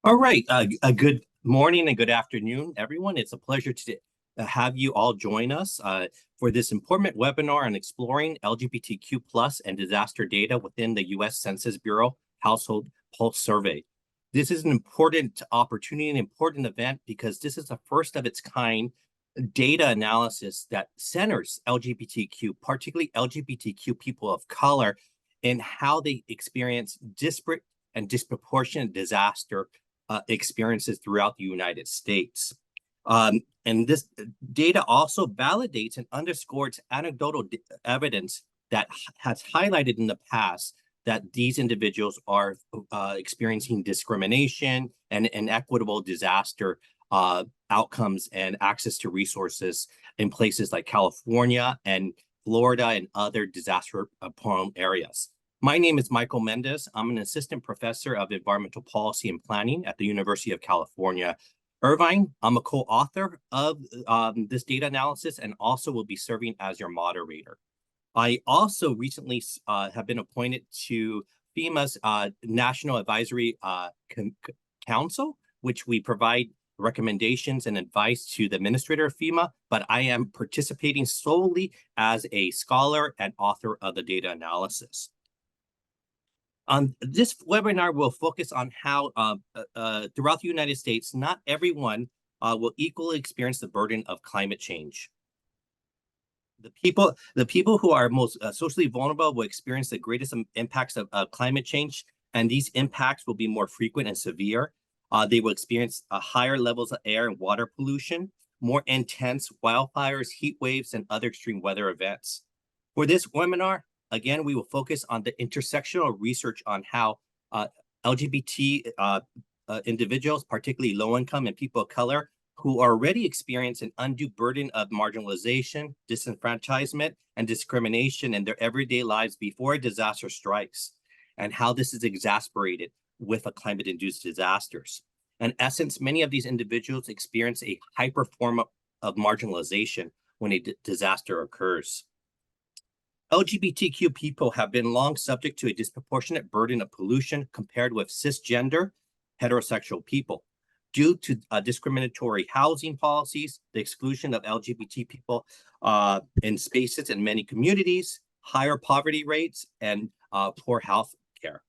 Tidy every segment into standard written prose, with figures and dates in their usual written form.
All right. A good morning and good afternoon, everyone. It's a pleasure to have you all join us for this important webinar on exploring LGBTQ plus and disaster data within the U.S. Census Bureau Household Pulse Survey. This is an important opportunity, an important event, because this is the first of its kind data analysis that centers LGBTQ, particularly LGBTQ people of color, in how they experience disparate and disproportionate disaster experiences throughout the United States. And this data also validates and underscores anecdotal evidence that has highlighted in the past that these individuals are experiencing discrimination and inequitable disaster outcomes and access to resources in places like California and Florida and other disaster-prone areas. My name is Michael Mendez. I'm an assistant professor of environmental policy and planning at the University of California, Irvine. I'm a co-author of this data analysis and also will be serving as your moderator. I also recently have been appointed to FEMA's National Advisory Council, which we provide recommendations and advice to the administrator of FEMA, but I am participating solely as a scholar and author of the data analysis. This webinar will focus on how throughout the United States, not everyone will equally experience the burden of climate change. The people who are most socially vulnerable will experience the greatest impacts of climate change, and these impacts will be more frequent and severe. They will experience higher levels of air and water pollution, more intense wildfires, heat waves, and other extreme weather events. For this webinar, again, we will focus on the intersectional research on how LGBT individuals, particularly low-income and people of color, who are already experiencing an undue burden of marginalization, disenfranchisement, and discrimination in their everyday lives before a disaster strikes, and how this is exacerbated with a climate-induced disasters. In essence, many of these individuals experience a hyper form of marginalization when a disaster occurs. LGBTQ people have been long subject to a disproportionate burden of pollution compared with cisgender heterosexual people. Due to discriminatory housing policies, the exclusion of LGBT people in spaces in many communities, higher poverty rates, and poor health care.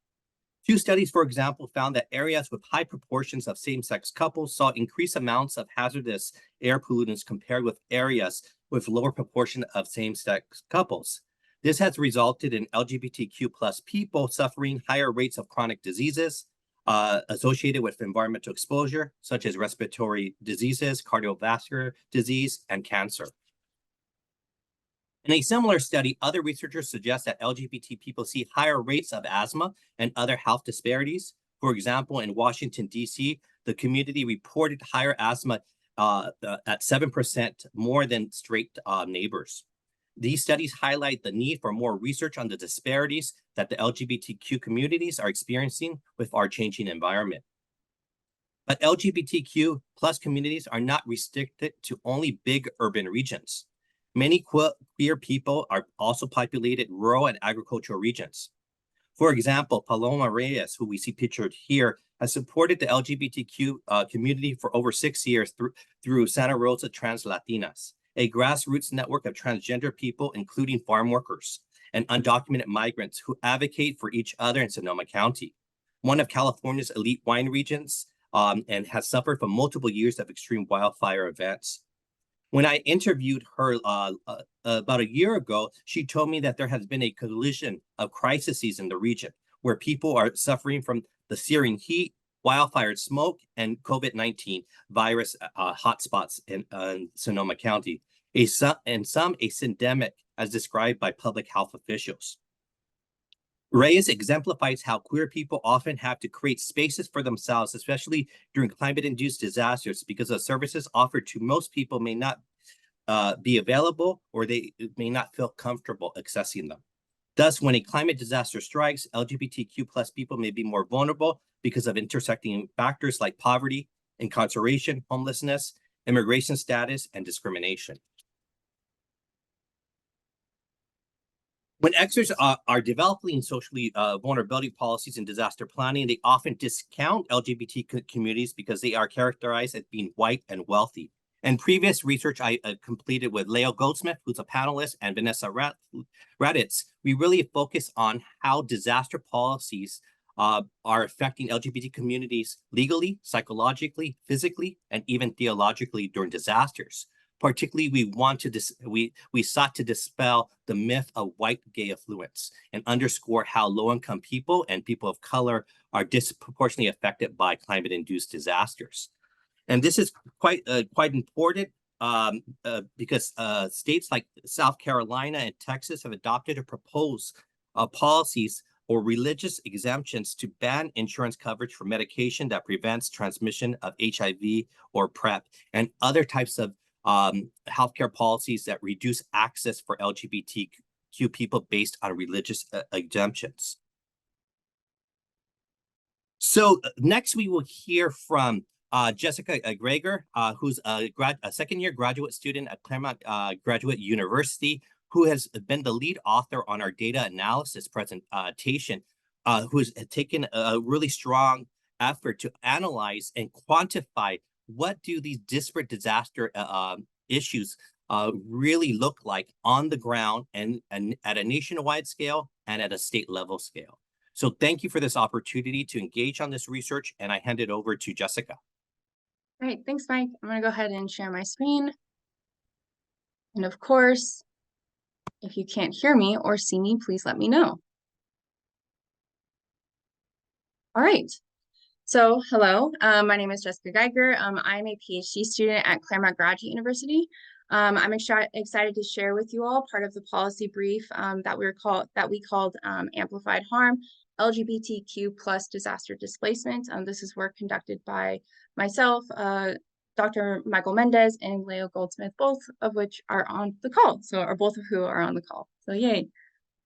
Two studies, for example, found that areas with high proportions of same-sex couples saw increased amounts of hazardous air pollutants compared with areas with lower proportion of same-sex couples. This has resulted in LGBTQ plus people suffering higher rates of chronic diseases associated with environmental exposure, such as respiratory diseases, cardiovascular disease, and cancer. In a similar study, other researchers suggest that LGBT people see higher rates of asthma and other health disparities. For example, in Washington, D.C., the community reported higher asthma at 7% more than straight neighbors. These studies highlight the need for more research on the disparities that the LGBTQ communities are experiencing with our changing environment. But LGBTQ plus communities are not restricted to only big urban regions. Many queer people are also populated rural and agricultural regions. For example, Paloma Reyes, who we see pictured here, has supported the LGBTQ community for over 6 years through Santa Rosa Trans Latinas, a grassroots network of transgender people, including farm workers and undocumented migrants who advocate for each other in Sonoma County, one of California's elite wine regions, and has suffered from multiple years of extreme wildfire events. When I interviewed her about a year ago, she told me that there has been a collision of crises in the region where people are suffering from the searing heat, wildfire smoke, and COVID-19 virus hotspots in Sonoma County, and some a syndemic as described by public health officials. Reyes exemplifies how queer people often have to create spaces for themselves, especially during climate-induced disasters, because the services offered to most people may not be available, or they may not feel comfortable accessing them. Thus, when a climate disaster strikes, LGBTQ plus people may be more vulnerable because of intersecting factors like poverty, incarceration, homelessness, immigration status, and discrimination. When experts are developing socially vulnerability policies and disaster planning, they often discount LGBT communities because they are characterized as being white and wealthy. And previous research I completed with Leo Goldsmith, who's a panelist, and Vanessa Raditz, we really focus on how disaster policies are affecting LGBT communities legally, psychologically, physically, and even theologically during disasters. Particularly, we sought to dispel the myth of white gay affluence and underscore how low-income people and people of color are disproportionately affected by climate-induced disasters. And this is quite important because states like South Carolina and Texas have adopted or proposed policies or religious exemptions to ban insurance coverage for medication that prevents transmission of HIV or PrEP and other types of healthcare policies that reduce access for LGBTQ people based on religious exemptions. So next we will hear from Jessica Geiger, who's a second-year graduate student at Claremont Graduate University, who has been the lead author on our data analysis presentation, who's taken a really strong effort to analyze and quantify what do these disparate disaster issues really look like on the ground and at a nationwide scale and at a state level scale. So thank you for this opportunity to engage on this research, and I hand it over to Jessica. All right, thanks, Mike. I'm going to go ahead and share my screen. And of course, if you can't hear me or see me, please let me know. All right. So, hello, my name is Jessica Geiger. I'm a PhD student at Claremont Graduate University. I'm excited to share with you all part of the policy brief that we called Amplified Harm, LGBTQ plus disaster displacement. This is work conducted by myself, Dr. Michael Mendez, and Leo Goldsmith, both of which are on the call. Or both of who are on the call. So yay.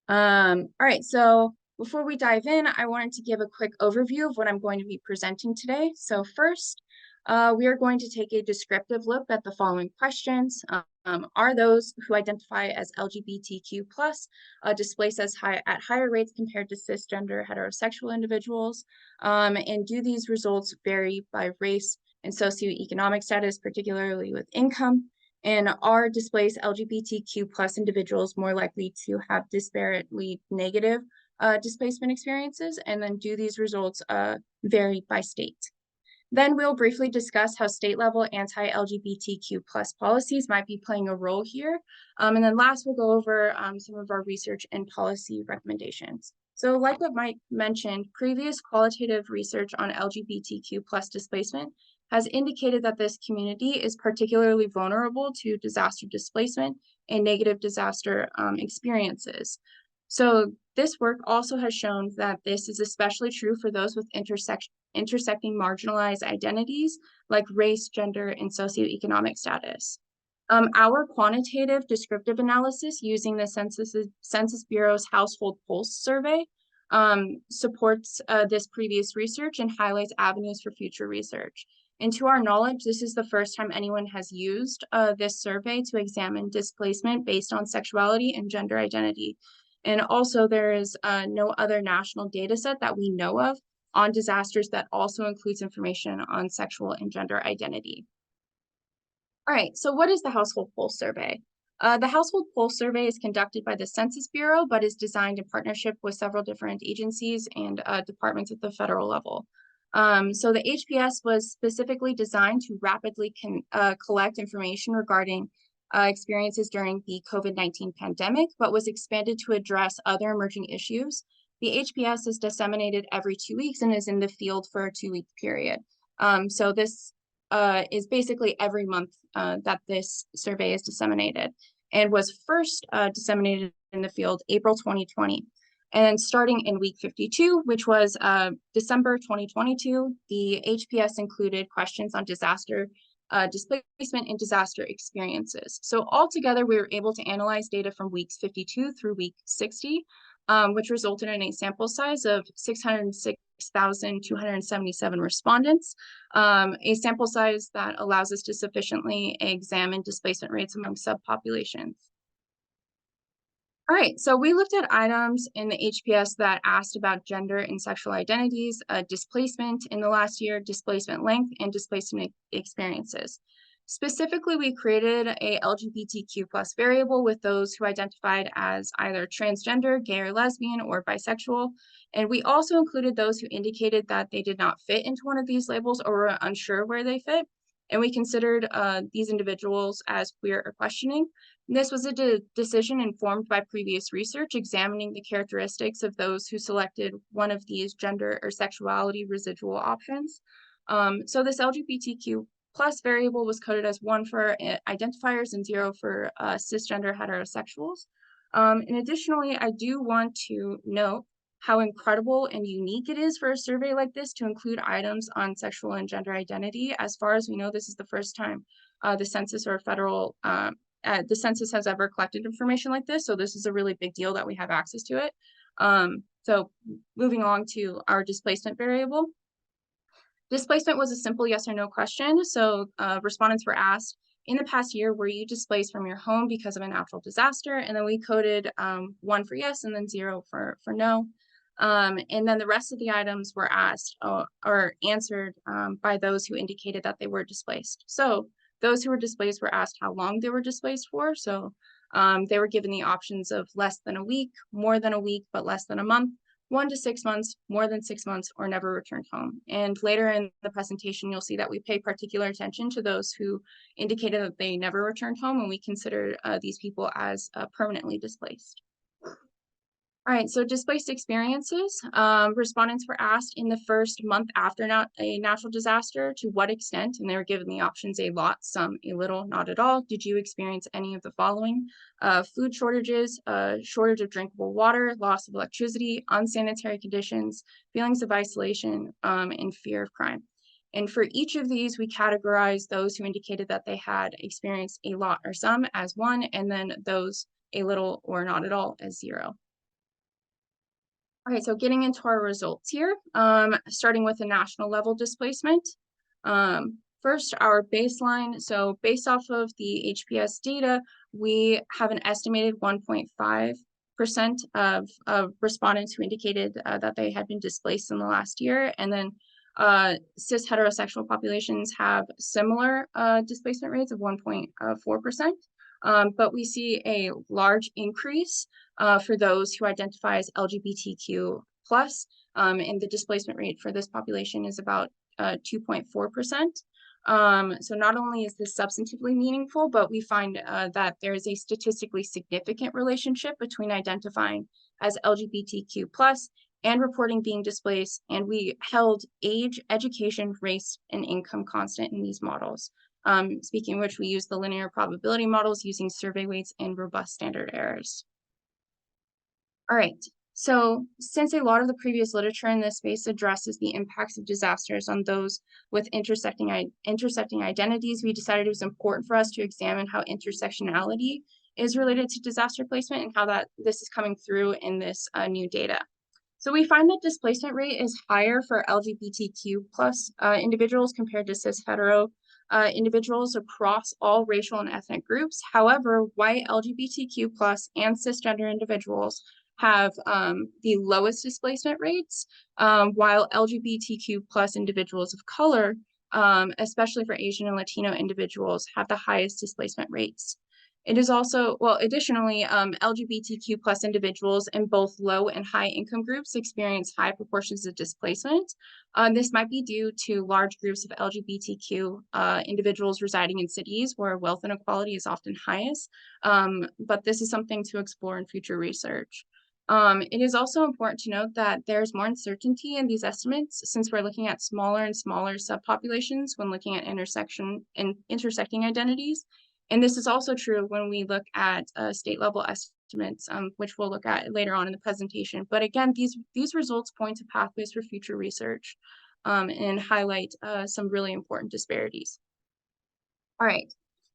All right, so before we dive in, I wanted to give a quick overview of what I'm going to be presenting today. So first, we are going to take a descriptive look at the following questions. Are those who identify as LGBTQ plus displaced at higher rates compared to cisgender heterosexual individuals? And do these results vary by race and socioeconomic status, particularly with income? And are displaced LGBTQ plus individuals more likely to have disparately negative displacement experiences? And then do these results vary by state? Then we'll briefly discuss how state-level anti-LGBTQ plus policies might be playing a role here. And then last, we'll go over some of our research and policy recommendations. So like what Mike mentioned, previous qualitative research on LGBTQ plus displacement has indicated that this community is particularly vulnerable to disaster displacement and negative disaster experiences. So this work also has shown that this is especially true for those with intersecting marginalized identities like race, gender, and socioeconomic status. Our quantitative descriptive analysis using the Census Bureau's Household Pulse Survey supports this previous research and highlights avenues for future research. And to our knowledge, this is the first time anyone has used this survey to examine displacement based on sexuality and gender identity. And also there is no other national data set that we know of on disasters that also includes information on sexual and gender identity. All right, so what is the Household Pulse Survey? The Household Pulse Survey is conducted by the Census Bureau, but is designed in partnership with several different agencies and departments at the federal level. So the HPS was specifically designed to rapidly collect information regarding experiences during the COVID-19 pandemic, but was expanded to address other emerging issues. The HPS is disseminated every 2 weeks and is in the field for a 2-week period. So this is basically every month that this survey is disseminated, and was first disseminated in the field April 2020. And starting in week 52, which was December 2022, the HPS included questions on disaster displacement and disaster experiences. So altogether, we were able to analyze data from weeks 52 through week 60, which resulted in a sample size of 606,277 respondents, a sample size that allows us to sufficiently examine displacement rates among subpopulations. All right, so we looked at items in the HPS that asked about gender and sexual identities, displacement in the last year, displacement length, and displacement experiences. Specifically, we created a LGBTQ plus variable with those who identified as either transgender, gay or lesbian, or bisexual. And we also included those who indicated that they did not fit into one of these labels or were unsure where they fit. And we considered these individuals as queer or questioning. This was a decision informed by previous research examining the characteristics of those who selected one of these gender or sexuality residual options. So this LGBTQ plus variable was coded as 1 for identifiers and 0 for cisgender heterosexuals. And additionally, I do want to note how incredible and unique it is for a survey like this to include items on sexual and gender identity. As far as we know, this is the first time the census or federal the census has ever collected information like this. So this is a really big deal that we have access to it. So moving along to our displacement variable. Displacement was a simple yes or no question. So respondents were asked, in the past year, were you displaced from your home because of a natural disaster? And then we coded 1 for yes and then 0 for no. And then the rest of the items were asked or answered by those who indicated that they were displaced. So those who were displaced were asked how long they were displaced for. So they were given the options of less than a week, more than a week, but less than a month, 1 to 6 months, more than 6 months, or never returned home. And later in the presentation, you'll see that we pay particular attention to those who indicated that they never returned home, and we consider these people as permanently displaced. All right, so displaced experiences. Respondents were asked in the first month after a natural disaster, to what extent, and they were given the options a lot, some, a little, not at all. Did you experience any of the following? Food shortages, shortage of drinkable water, loss of electricity, unsanitary conditions, feelings of isolation, and fear of crime. And for each of these, we categorize those who indicated that they had experienced a lot or some as 1, and then those a little or not at all as 0. All right, so getting into our results here, starting with the national level displacement. First, our baseline. So based off of the HPS data, we have an estimated 1.5% of respondents who indicated that they had been displaced in the last year. And then cis heterosexual populations have similar displacement rates of 1.4%. But we see a large increase for those who identify as LGBTQ plus, and the displacement rate for this population is about 2.4%. So not only is this substantively meaningful, but we find that there is a statistically significant relationship between identifying as LGBTQ plus and reporting being displaced, and we held age, education, race, and income constant in these models. Speaking of which, we use the linear probability models using survey weights and robust standard errors. All right, so since a lot of the previous literature in this space addresses the impacts of disasters on those with intersecting identities, we decided it was important for us to examine how intersectionality is related to disaster placement and how this is coming through in this new data. So we find that displacement rate is higher for LGBTQ plus individuals compared to cis hetero individuals across all racial and ethnic groups. However, white LGBTQ plus and cisgender individuals have the lowest displacement rates, while LGBTQ plus individuals of color, especially for Asian and Latino individuals, have the highest displacement rates. It is also, well, additionally, LGBTQ plus individuals in both low and high income groups experience high proportions of displacement. This might be due to large groups of LGBTQ individuals residing in cities where wealth inequality is often highest, but this is something to explore in future research. It is also important to note that there's more uncertainty in these estimates since we're looking at smaller and smaller subpopulations when looking at intersecting identities. And this is also true when we look at state level estimates, which we'll look at later on in the presentation. But again, these results point to pathways for future research and highlight some really important disparities. All right,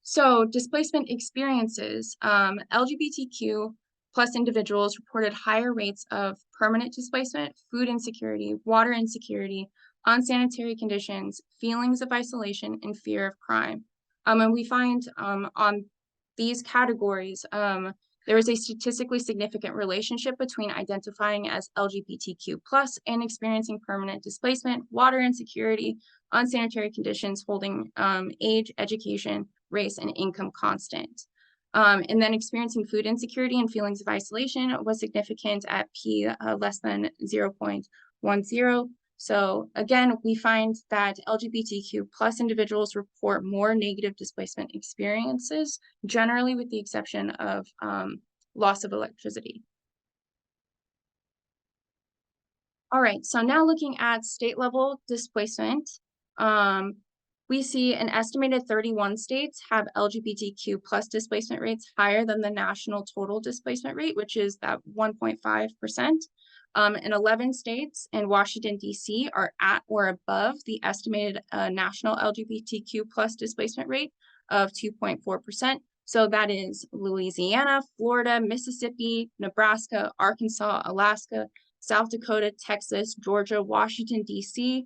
so displacement experiences, LGBTQ plus individuals reported higher rates of permanent displacement, food insecurity, water insecurity, unsanitary conditions, feelings of isolation, and fear of crime. And we find on these categories, There is a statistically significant relationship between identifying as LGBTQ+ and experiencing permanent displacement, water insecurity, unsanitary conditions, holding age, education, race, and income constant. And then experiencing food insecurity and feelings of isolation was significant at p less than 0.10. So again, we find that LGBTQ+ individuals report more negative displacement experiences, generally with the exception of loss of electricity. All right, so now looking at state level displacement, we see an estimated 31 states have LGBTQ+ displacement rates higher than the national total displacement rate, which is that 1.5%. And 11 states and Washington, D.C. are at or above the estimated national LGBTQ+ displacement rate of 2.4%. So that is Louisiana, Florida, Mississippi, Nebraska, Arkansas, Alaska, South Dakota, Texas, Georgia, Washington, D.C.,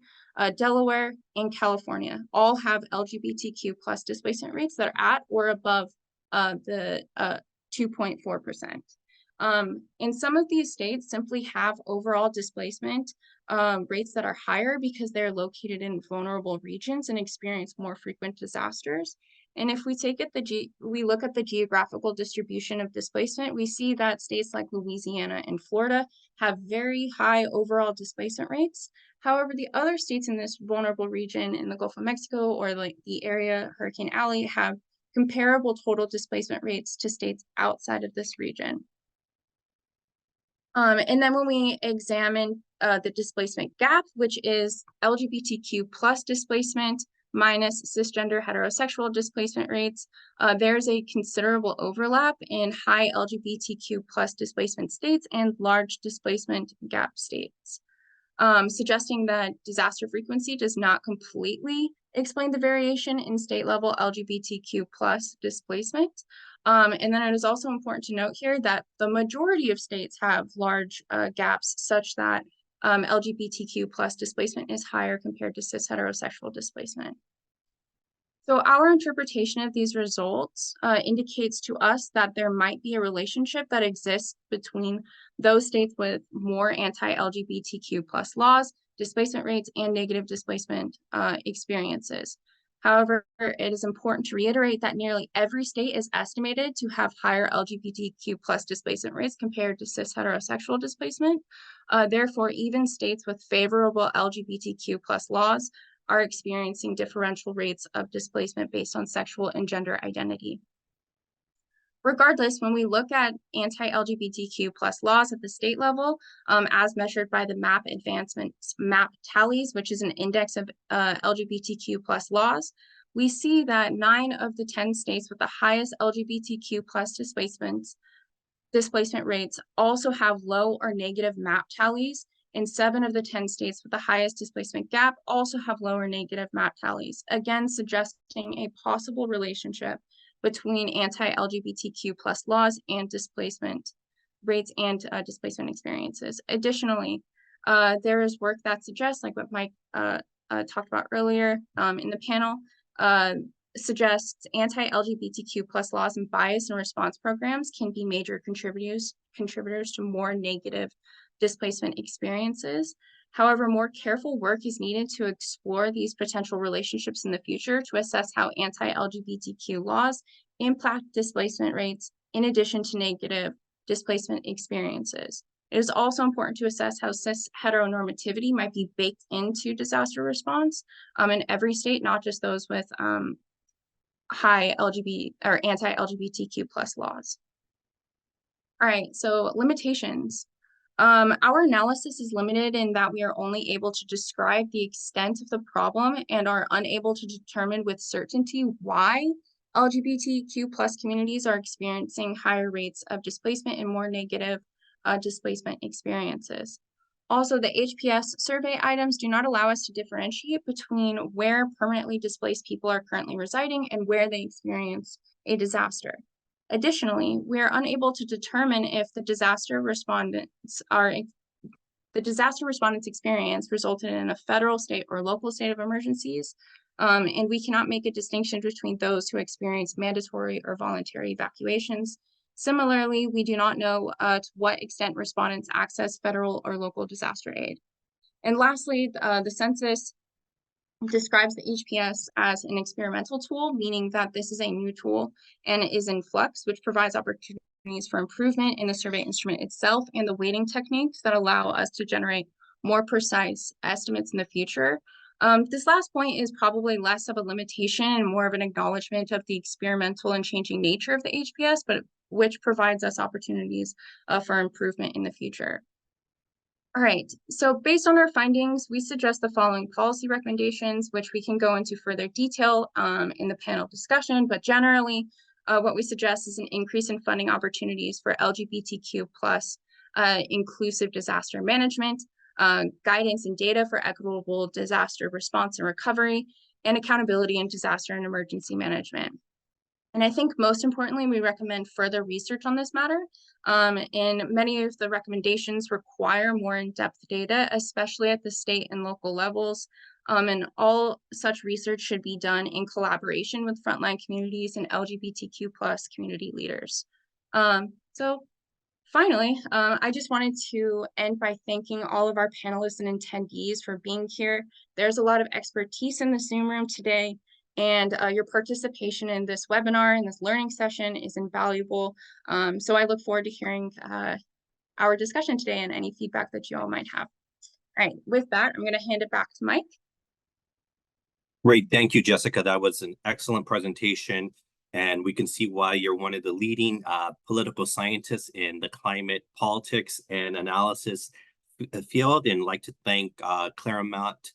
Delaware, and California all have LGBTQ+ displacement rates that are at or above the 2.4%. And some of these states simply have overall displacement rates that are higher because they're located in vulnerable regions and experience more frequent disasters. And if we look at the geographical distribution of displacement, we see that states like Louisiana and Florida have very high overall displacement rates. However, the other states in this vulnerable region in the Gulf of Mexico or like the area Hurricane Alley have comparable total displacement rates to states outside of this region. And then when we examine the displacement gap, which is LGBTQ+ displacement minus cisgender heterosexual displacement rates, there's a considerable overlap in high LGBTQ+ displacement states and large displacement gap states, suggesting that disaster frequency does not completely explain the variation in state level LGBTQ+ displacement. And then it is also important to note here that the majority of states have large gaps such that LGBTQ+ displacement is higher compared to cis heterosexual displacement. So our interpretation of these results indicates to us that there might be a relationship that exists between those states with more anti-LGBTQ+ laws, displacement rates, and negative displacement experiences. However, it is important to reiterate that nearly every state is estimated to have higher LGBTQ+ displacement rates compared to cis heterosexual displacement. Therefore, even states with favorable LGBTQ+ laws are experiencing differential rates of displacement based on sexual and gender identity. Regardless, when we look at anti-LGBTQ+ laws at the state level, as measured by the MAP advancements MAP tallies, which is an index of LGBTQ+ laws, we see that 9 of the 10 states with the highest LGBTQ+ displacement rates also have low or negative MAP tallies, and 7 of the 10 states with the highest displacement gap also have low or negative MAP tallies, again suggesting a possible relationship between anti-LGBTQ+ laws and displacement rates and displacement experiences. Additionally, there is work that suggests, like what Mike talked about earlier in the panel, suggests anti-LGBTQ+ laws and bias and response programs can be major contributors to more negative displacement experiences. However, more careful work is needed to explore these potential relationships in the future to assess how anti-LGBTQ laws impact displacement rates in addition to negative displacement experiences. It is also important to assess how cis heteronormativity might be baked into disaster response in every state, not just those with high LGBT or anti-LGBTQ+ laws. All right, so limitations. Our analysis is limited in that we are only able to describe the extent of the problem and are unable to determine with certainty why LGBTQ+ communities are experiencing higher rates of displacement and more negative displacement experiences. Also, the HPS survey items do not allow us to differentiate between where permanently displaced people are currently residing and where they experience a disaster. Additionally, we are unable to determine if the disaster respondents experience resulted in a federal, state, or local state of emergencies, and we cannot make a distinction between those who experience mandatory or voluntary evacuations Similarly, we do not know to what extent respondents access federal or local disaster aid. And lastly, the census describes the HPS as an experimental tool, meaning that this is a new tool and it is in flux, which provides opportunities for improvement in the survey instrument itself and the weighting techniques that allow us to generate more precise estimates in the future. This last point is probably less of a limitation and more of an acknowledgement of the experimental and changing nature of the HPS, but which provides us opportunities for improvement in the future. All right, so based on our findings, we suggest the following policy recommendations, which we can go into further detail in the panel discussion, but generally, what we suggest is an increase in funding opportunities for LGBTQ plus inclusive disaster management, guidance and data for equitable disaster response and recovery, and accountability in disaster and emergency management. And I think most importantly, we recommend further research on this matter. And many of the recommendations require more in-depth data, especially at the state and local levels. And all such research should be done in collaboration with frontline communities and LGBTQ plus community leaders. So finally, I just wanted to end by thanking all of our panelists and attendees for being here. There's a lot of expertise in the Zoom room today, and your participation in this webinar and this learning session is invaluable. So I look forward to hearing our discussion today and any feedback that you all might have. All right, with that, I'm going to hand it back to Mike. Great. Thank you, Jessica. That was an excellent presentation. And we can see why you're one of the leading political scientists in the climate politics and analysis field. And I'd like to thank Claremont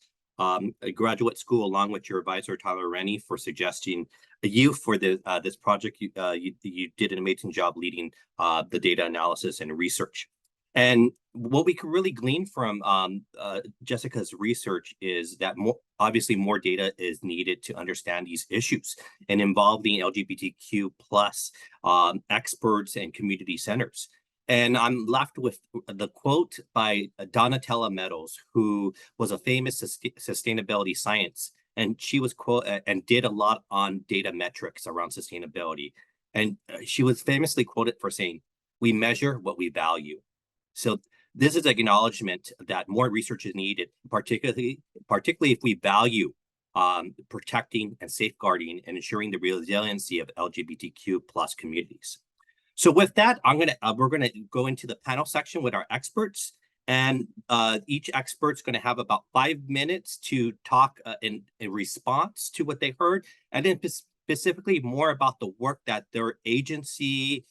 Graduate School, along with your advisor, Tyler Rennie, for suggesting you for this project. You did an amazing job leading the data analysis and research. And what we can really glean from Jessica's research is that obviously more data is needed to understand these issues and involving LGBTQ plus experts and community centers. And I'm left with the quote by Donatella Meadows, who was a famous sustainability science, and she was and did a lot on data metrics around sustainability. And she was famously quoted for saying, "We measure what we value." So this is an acknowledgement that more research is needed, particularly if we value protecting and safeguarding and ensuring the resiliency of LGBTQ plus communities. So with that, we're gonna go into the panel section with our experts, and each expert's gonna have about 5 minutes to talk in response to what they heard, and then specifically more about the work that their agency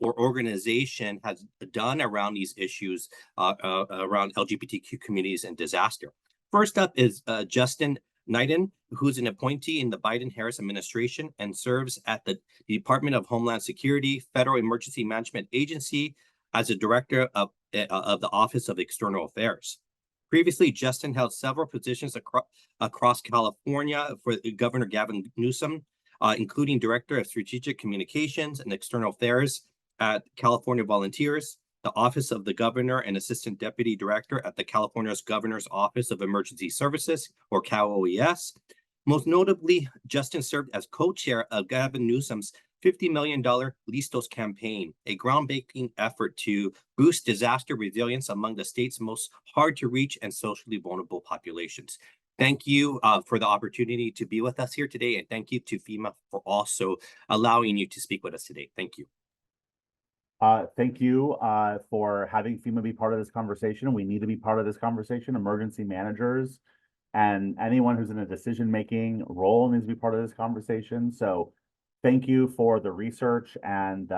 or organization has done around these issues around LGBTQ communities and disaster. First up is Justin Knighten, who's an appointee in the Biden-Harris administration and serves at the Department of Homeland Security Federal Emergency Management Agency as a director of the Office of External Affairs. Previously, Justin held several positions across California for Governor Gavin Newsom, including Director of Strategic Communications and External Affairs at California Volunteers, the Office of the Governor and Assistant Deputy Director at the California's Governor's Office of Emergency Services, or CalOES. Most notably, Justin served as co-chair of Gavin Newsom's $50 million Listos campaign, a groundbreaking effort to boost disaster resilience among the state's most hard-to-reach and socially vulnerable populations. Thank you for the opportunity to be with us here today, and thank you to FEMA for also allowing you to speak with us today. Thank you. Thank you for having FEMA be part of this conversation. We need to be part of this conversation. Emergency managers and anyone who's in a decision-making role needs to be part of this conversation. So thank you for the research and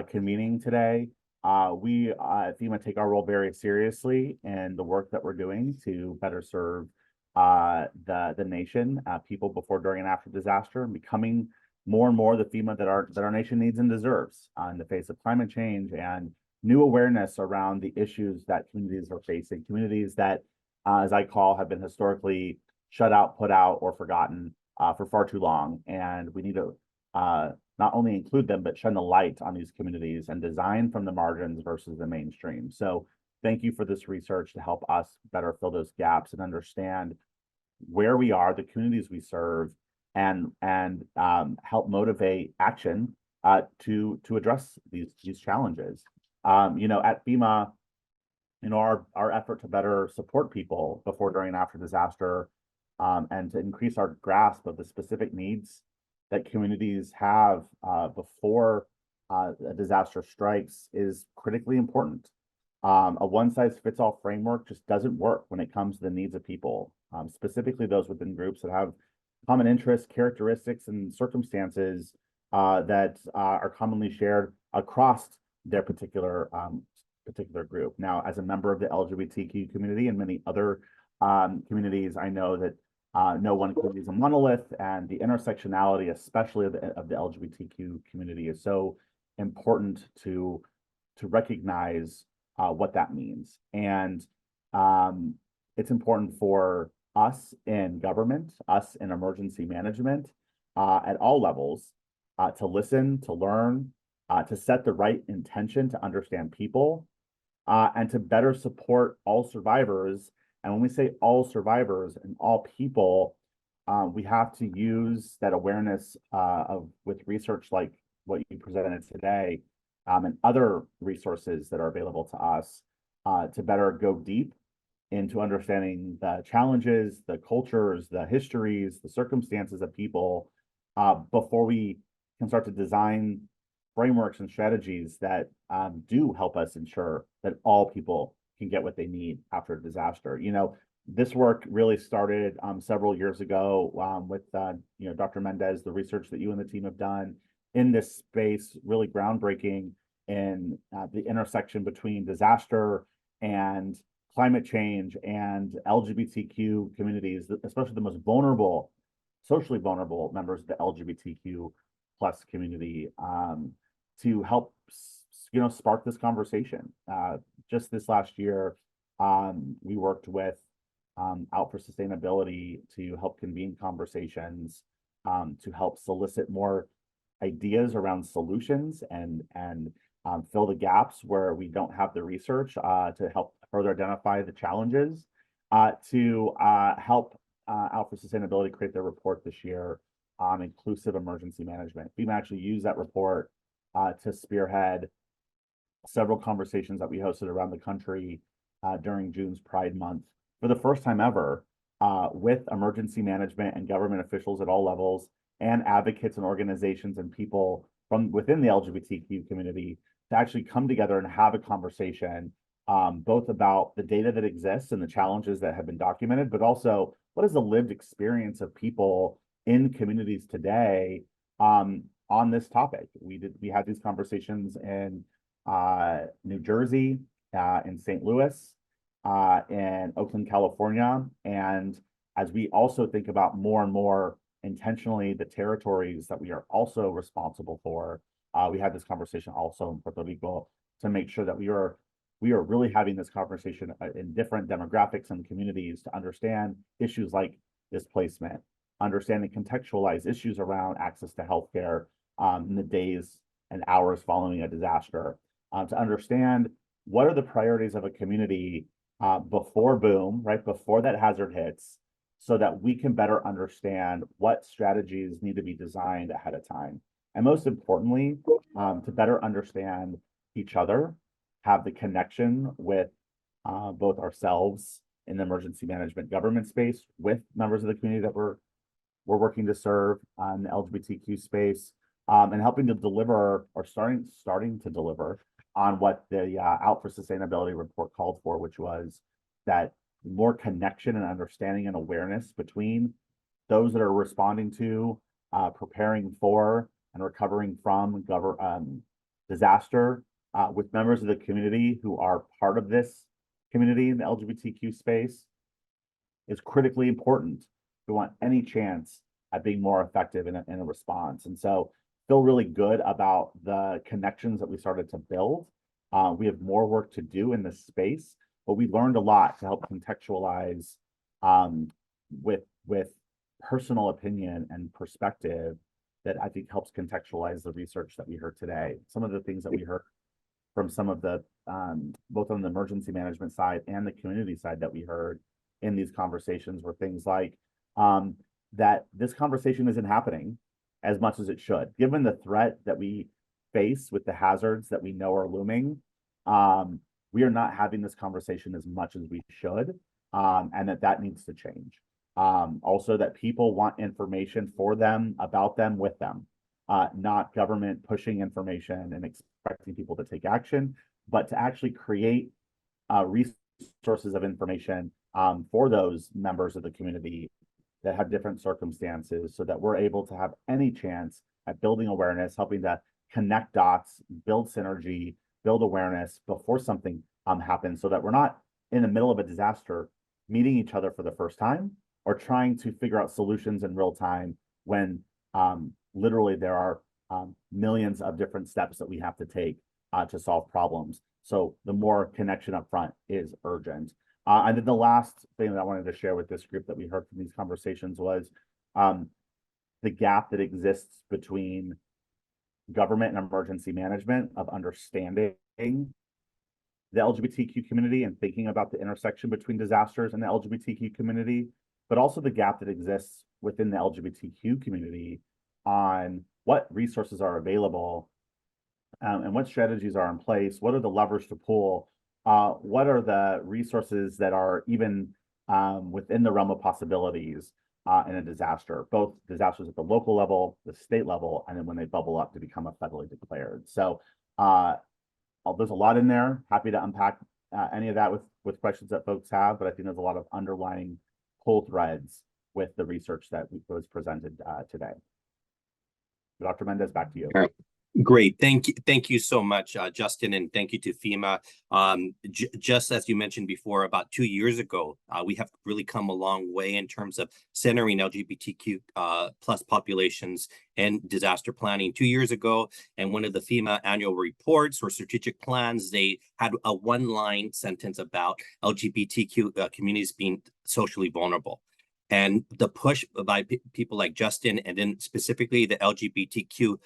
convening today. We at FEMA take our role very seriously in the work that we're doing to better serve the nation, people before, during, and after disaster, and becoming more and more the FEMA that our nation needs and deserves in the face of climate change and new awareness around the issues that communities are facing. Communities that, as I call, have been historically shut out, put out, or forgotten for far too long. And we need to not only include them, but shine the light on these communities and design from the margins versus the mainstream. So thank you for this research to help us better fill those gaps and understand where we are, the communities we serve, and help motivate action to address these challenges. You know, at FEMA, you know, our effort to better support people before, during, and after disaster, and to increase our grasp of the specific needs that communities have before a disaster strikes is critically important. A one-size-fits-all framework just doesn't work when it comes to the needs of people, specifically those within groups that have common interests, characteristics, and circumstances that are commonly shared across their particular group. Now, as a member of the LGBTQ community and many other communities, I know that no one community is a monolith, and the intersectionality, especially of the LGBTQ community, is so important to recognize what that means. And it's important for us in government, us in emergency management, at all levels, to listen, to learn, to set the right intention, to understand people, and to better support all survivors. And when we say all survivors and all people, we have to use that awareness with research like what you presented today, and other resources that are available to us to better go deep into understanding the challenges, the cultures, the histories, the circumstances of people before we can start to design frameworks and strategies that do help us ensure that all people can get what they need after a disaster. You know, this work really started several years ago with you know, Dr. Mendez, the research that you and the team have done in this space, really groundbreaking in the intersection between disaster and climate change and LGBTQ communities, especially the most vulnerable, socially vulnerable members of the LGBTQ plus community, to help, you know, spark this conversation. Just this last year, we worked with Out for Sustainability to help convene conversations, to help solicit more ideas around solutions and fill the gaps where we don't have the research, to help further identify the challenges, to help Out for Sustainability create their report this year on inclusive emergency management. We've actually used that report to spearhead several conversations that we hosted around the country during June's Pride Month for the first time ever, with emergency management and government officials at all levels, and advocates and organizations and people from within the LGBTQ community to actually come together and have a conversation, both about the data that exists and the challenges that have been documented, but also what is the lived experience of people in communities today on this topic. We had these conversations in New Jersey, in St. Louis, in Oakland, California. And as we also think about more and more intentionally the territories that we are also responsible for, we had this conversation also in Puerto Rico to make sure that we are really having this conversation in different demographics and communities to understand issues like displacement, understand and contextualize issues around access to healthcare in the days and hours following a disaster, to understand what are the priorities of a community before boom, right before that hazard hits, so that we can better understand what strategies need to be designed ahead of time. And most importantly, to better understand each other, have the connection with both ourselves in the emergency management government space, with members of the community that we're working to serve in the LGBTQ space, and helping to deliver, or starting to deliver on what the Out for Sustainability report called for, which was that more connection and understanding and awareness between those that are responding to, preparing for, and recovering from disaster, with members of the community who are part of this community in the LGBTQ space, is critically important. We want any chance at being more effective in a response. And so feel really good about the connections that we started to build. We have more work to do in this space, but we learned a lot to help contextualize with personal opinion and perspective that I think helps contextualize the research that we heard today. Some of the things that we heard from some of the, both on the emergency management side and the community side that we heard in these conversations were things like that this conversation isn't happening as much as it should, given the threat that we face with the hazards that we know are looming, we are not having this conversation as much as we should, and that needs to change. Also that people want information for them, about them, with them, not government pushing information and expecting people to take action, but to actually create resources of information for those members of the community that have different circumstances, so that we're able to have any chance at building awareness, helping to connect dots, build synergy, build awareness before something happens, so that we're not in the middle of a disaster meeting each other for the first time or trying to figure out solutions in real time when literally there are millions of different steps that we have to take to solve problems. So the more connection up front is urgent. And then the last thing that I wanted to share with this group that we heard from these conversations was the gap that exists between government and emergency management of understanding the LGBTQ community and thinking about the intersection between disasters and the LGBTQ community, but also the gap that exists within the LGBTQ community on what resources are available and what strategies are in place, what are the levers to pull, what are the resources that are even within the realm of possibilities in a disaster, both disasters at the local level, the state level, and then when they bubble up to become a federally declared. So there's a lot in there. Happy to unpack any of that with questions that folks have, but I think there's a lot of underlying pull threads with the research that was presented today. Dr. Mendez, back to you. All right. Great. Thank you so much, Justin, and thank you to FEMA. Just as you mentioned before, about 2 years ago, we have really come a long way in terms of centering LGBTQ plus populations and disaster planning. 2 years ago, and one of the FEMA annual reports or strategic plans, they had a one-line sentence about LGBTQ communities being socially vulnerable. And the push by people like Justin, and then specifically the LGBTQ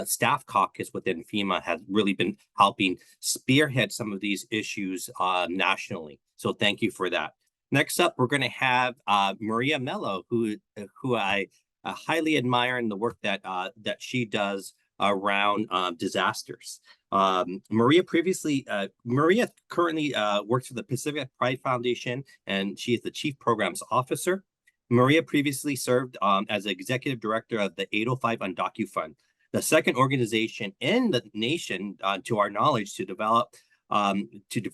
staff caucus within FEMA, has really been helping spearhead some of these issues nationally. So thank you for that. Next up, we're going to have Maria Melo, who I highly admire in the work that she does around disasters. Maria currently works for the Pacific Pride Foundation, and she is the Chief Programs Officer. Maria previously served as executive director of the 805 Undocu Fund, the second organization in the nation, to our knowledge, to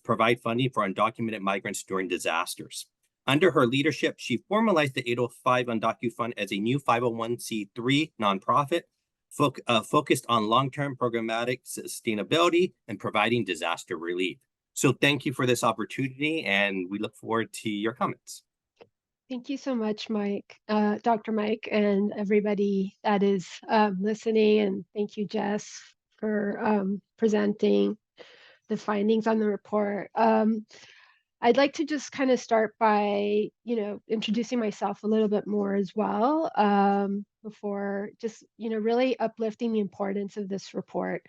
provide funding for undocumented migrants during disasters. Under her leadership, she formalized the 805 Undocu Fund as a new 501c3 nonprofit focused on long-term programmatic sustainability and providing disaster relief. So thank you for this opportunity, and we look forward to your comments. Thank you so much, Mike, Dr. Mike, and everybody that is listening. And thank you, Jess, for presenting the findings on the report. I'd like to just kind of start by, introducing myself a little bit more as well, before just, really uplifting the importance of this report.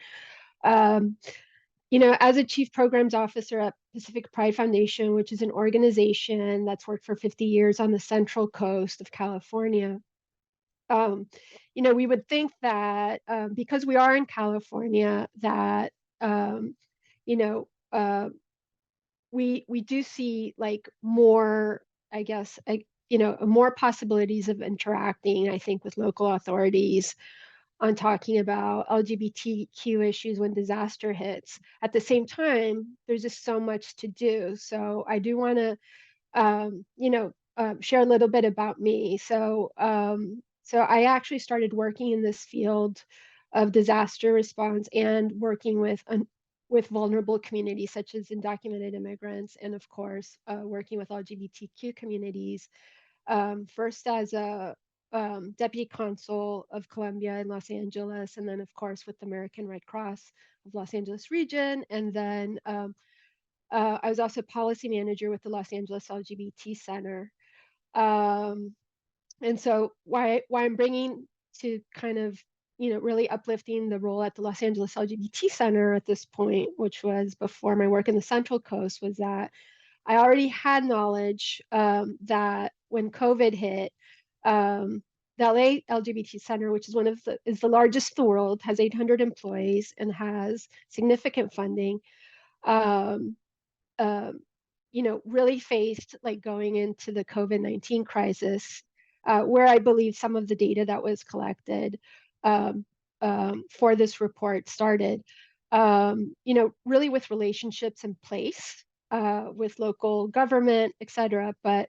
As a Chief Programs Officer at Pacific Pride Foundation, which is an organization that's worked for 50 years on the Central Coast of California, we would think that because we are in California, that, we do see like more, I guess, more possibilities of interacting, I think, with local authorities on talking about LGBTQ issues when disaster hits. At the same time, there's just so much to do. So I do want to, share a little bit about me. So I actually started working in this field of disaster response and working with vulnerable communities such as undocumented immigrants, and of course, working with LGBTQ communities, first as a Deputy Consul of Colombia in Los Angeles, and then of course with the American Red Cross of Los Angeles region. And then I was also policy manager with the Los Angeles LGBT Center. And so why I'm bringing to kind of, really uplifting the role at the Los Angeles LGBT Center at this point, which was before my work in the Central Coast, was that I already had knowledge that when COVID hit, that the LA LGBT Center, which is is the largest in the world, has 800 employees and has significant funding. Um, really faced like going into the COVID-19 crisis, where I believe some of the data that was collected for this report started, really with relationships in place with local government, et cetera. But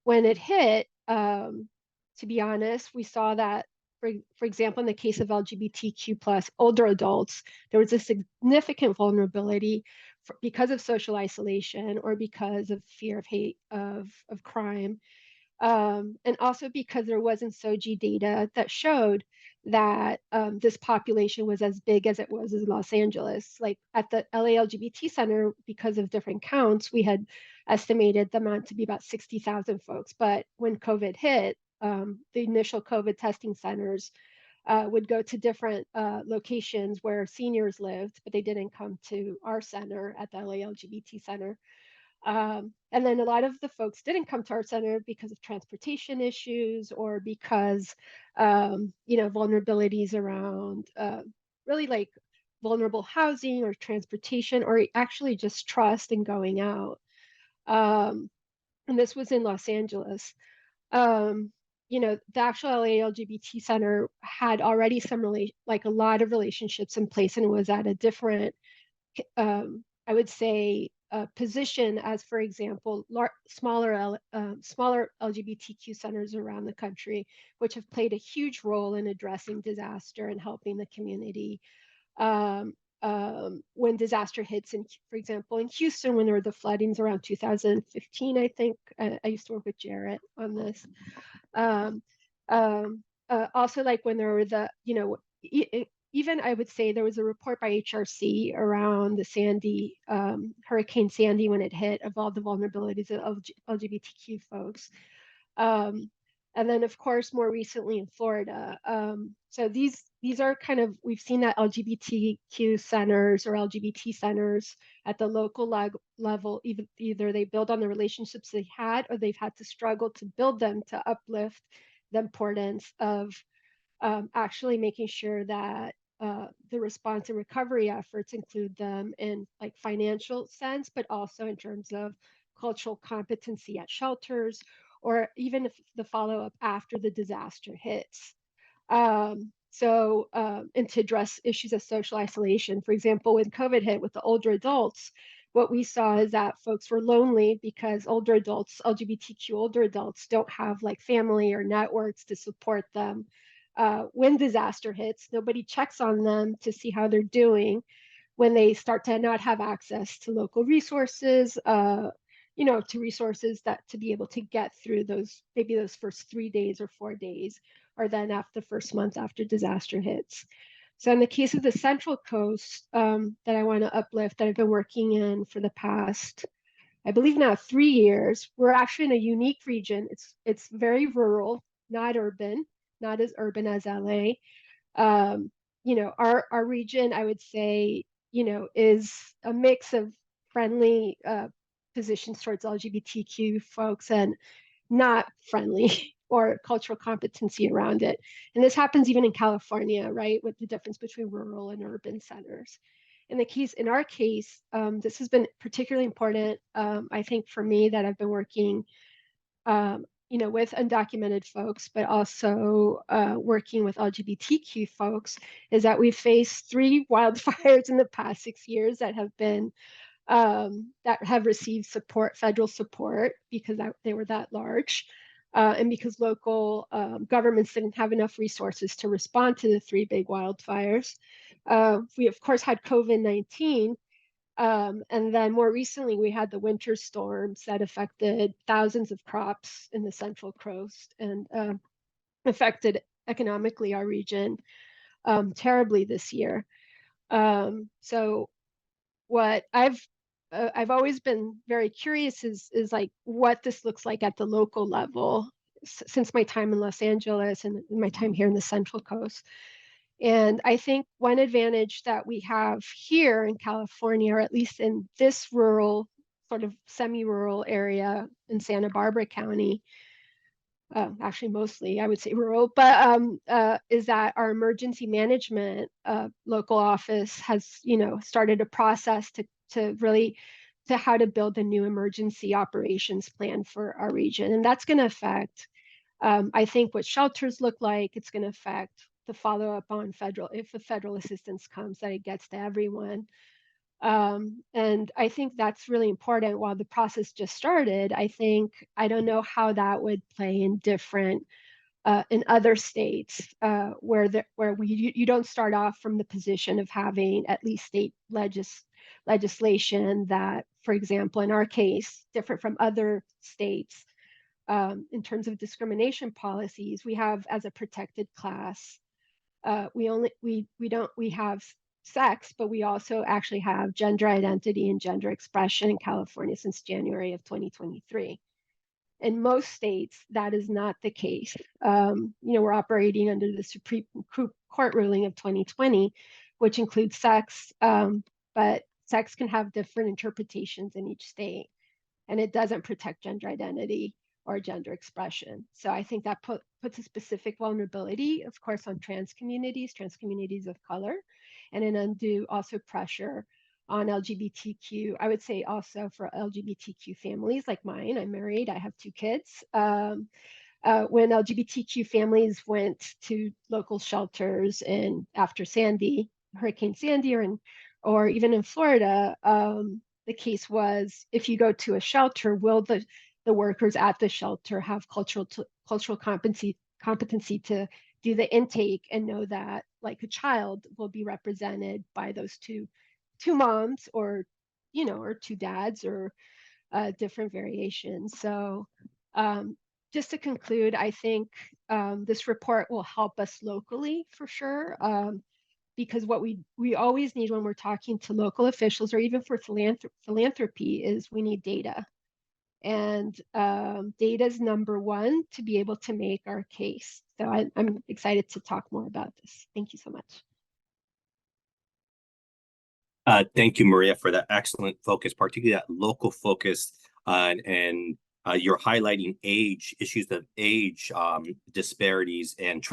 when it hit, to be honest, we saw that, for example, in the case of LGBTQ plus older adults, there was a significant vulnerability because of social isolation or because of fear of hate, of crime. And also because there wasn't SOGI data that showed that this population was as big as it was in Los Angeles. Like at the LA LGBT Center, because of different counts, we had estimated the amount to be about 60,000 folks. But when COVID hit, the initial COVID testing centers would go to different locations where seniors lived, but they didn't come to our center at the LA LGBT Center. And then a lot of the folks didn't come to our center because of transportation issues or because, vulnerabilities around really like vulnerable housing or transportation or actually just trust in going out. And this was in Los Angeles. The actual LA LGBT Center had already a lot of relationships in place and was at a different, I would say, position as, for example, smaller LGBTQ centers around the country, which have played a huge role in addressing disaster and helping the community. When disaster hits, for example, in Houston, when there were the floodings around 2015, I think, I used to work with Jarrett on this. Also, like when there were even I would say there was a report by HRC around the Hurricane Sandy when it hit, of all the vulnerabilities of LGBTQ folks. And then, of course, more recently in Florida. So these are kind of, we've seen that LGBTQ centers or LGBT centers at the local level, either they build on the relationships they had or they've had to struggle to build them to uplift the importance of actually making sure that the response and recovery efforts include them in like financial sense, but also in terms of cultural competency at shelters, or even if the follow-up after the disaster hits. And to address issues of social isolation. For example, when COVID hit with the older adults, what we saw is that folks were lonely because older adults, LGBTQ older adults, don't have like family or networks to support them. When disaster hits, nobody checks on them to see how they're doing. When they start to not have access to local resources, to resources that to be able to get through maybe those first 3 days or 4 days, or then after the first month after disaster hits. So in the case of the Central Coast that I want to uplift, that I've been working in for the past, I believe now 3 years, we're actually in a unique region. It's very rural, not urban, not as urban as LA. Our region, I would say, is a mix of friendly positions towards LGBTQ folks and not friendly or cultural competency around it. And this happens even in California, right, with the difference between rural and urban centers. In our case, this has been particularly important, I think, for me, that I've been working with undocumented folks, but also working with LGBTQ folks, is that we faced 3 wildfires in the past 6 years that have been that have received federal support because they were that large, and because local governments didn't have enough resources to respond to the 3 big wildfires. We of course had COVID-19. And then more recently, we had the winter storms that affected thousands of crops in the Central Coast and affected economically our region terribly this year. So what I've always been very curious is like what this looks like at the local level since my time in Los Angeles and my time here in the Central Coast. And I think one advantage that we have here in California, or at least in this rural, sort of semi-rural area in Santa Barbara County, actually mostly I would say rural, but is that our emergency management local office has, you know, started a process to really to how to build a new emergency operations plan for our region. And that's going to affect, I think, what shelters look like. It's going to affect the follow up on federal, if the federal assistance comes, that it gets to everyone. And I think that's really important. While the process just started, I think, I don't know how that would play in different in other states where you don't start off from the position of having at least state legislation that, for example, in our case, different from other states in terms of discrimination policies, we have as a protected class. We have sex, but we also actually have gender identity and gender expression in California since January of 2023. In most states, that is not the case. You know, we're operating under the Supreme Court ruling of 2020, which includes sex, but sex can have different interpretations in each state, and it doesn't protect gender identity or gender expression. So I think that puts a specific vulnerability, of course, on trans communities of color, and an undue also pressure on LGBTQ. I would say also for LGBTQ families like mine. I'm married, I have 2 kids. When LGBTQ families went to local shelters and after Sandy, Hurricane Sandy, or even in Florida, the case was, if you go to a shelter, will the workers at the shelter have cultural competency to do the intake and know that, like, a child will be represented by those two moms, or, you know, or 2 dads, or different variations. So just to conclude, I think this report will help us locally for sure. Because what we always need when we're talking to local officials, or even for philanthropy, is we need data. And data is number one to be able to make our case. So I'm excited to talk more about this. Thank you so much. Thank you, Maria, for that excellent focus, particularly that local focus, and you're highlighting issues of age disparities and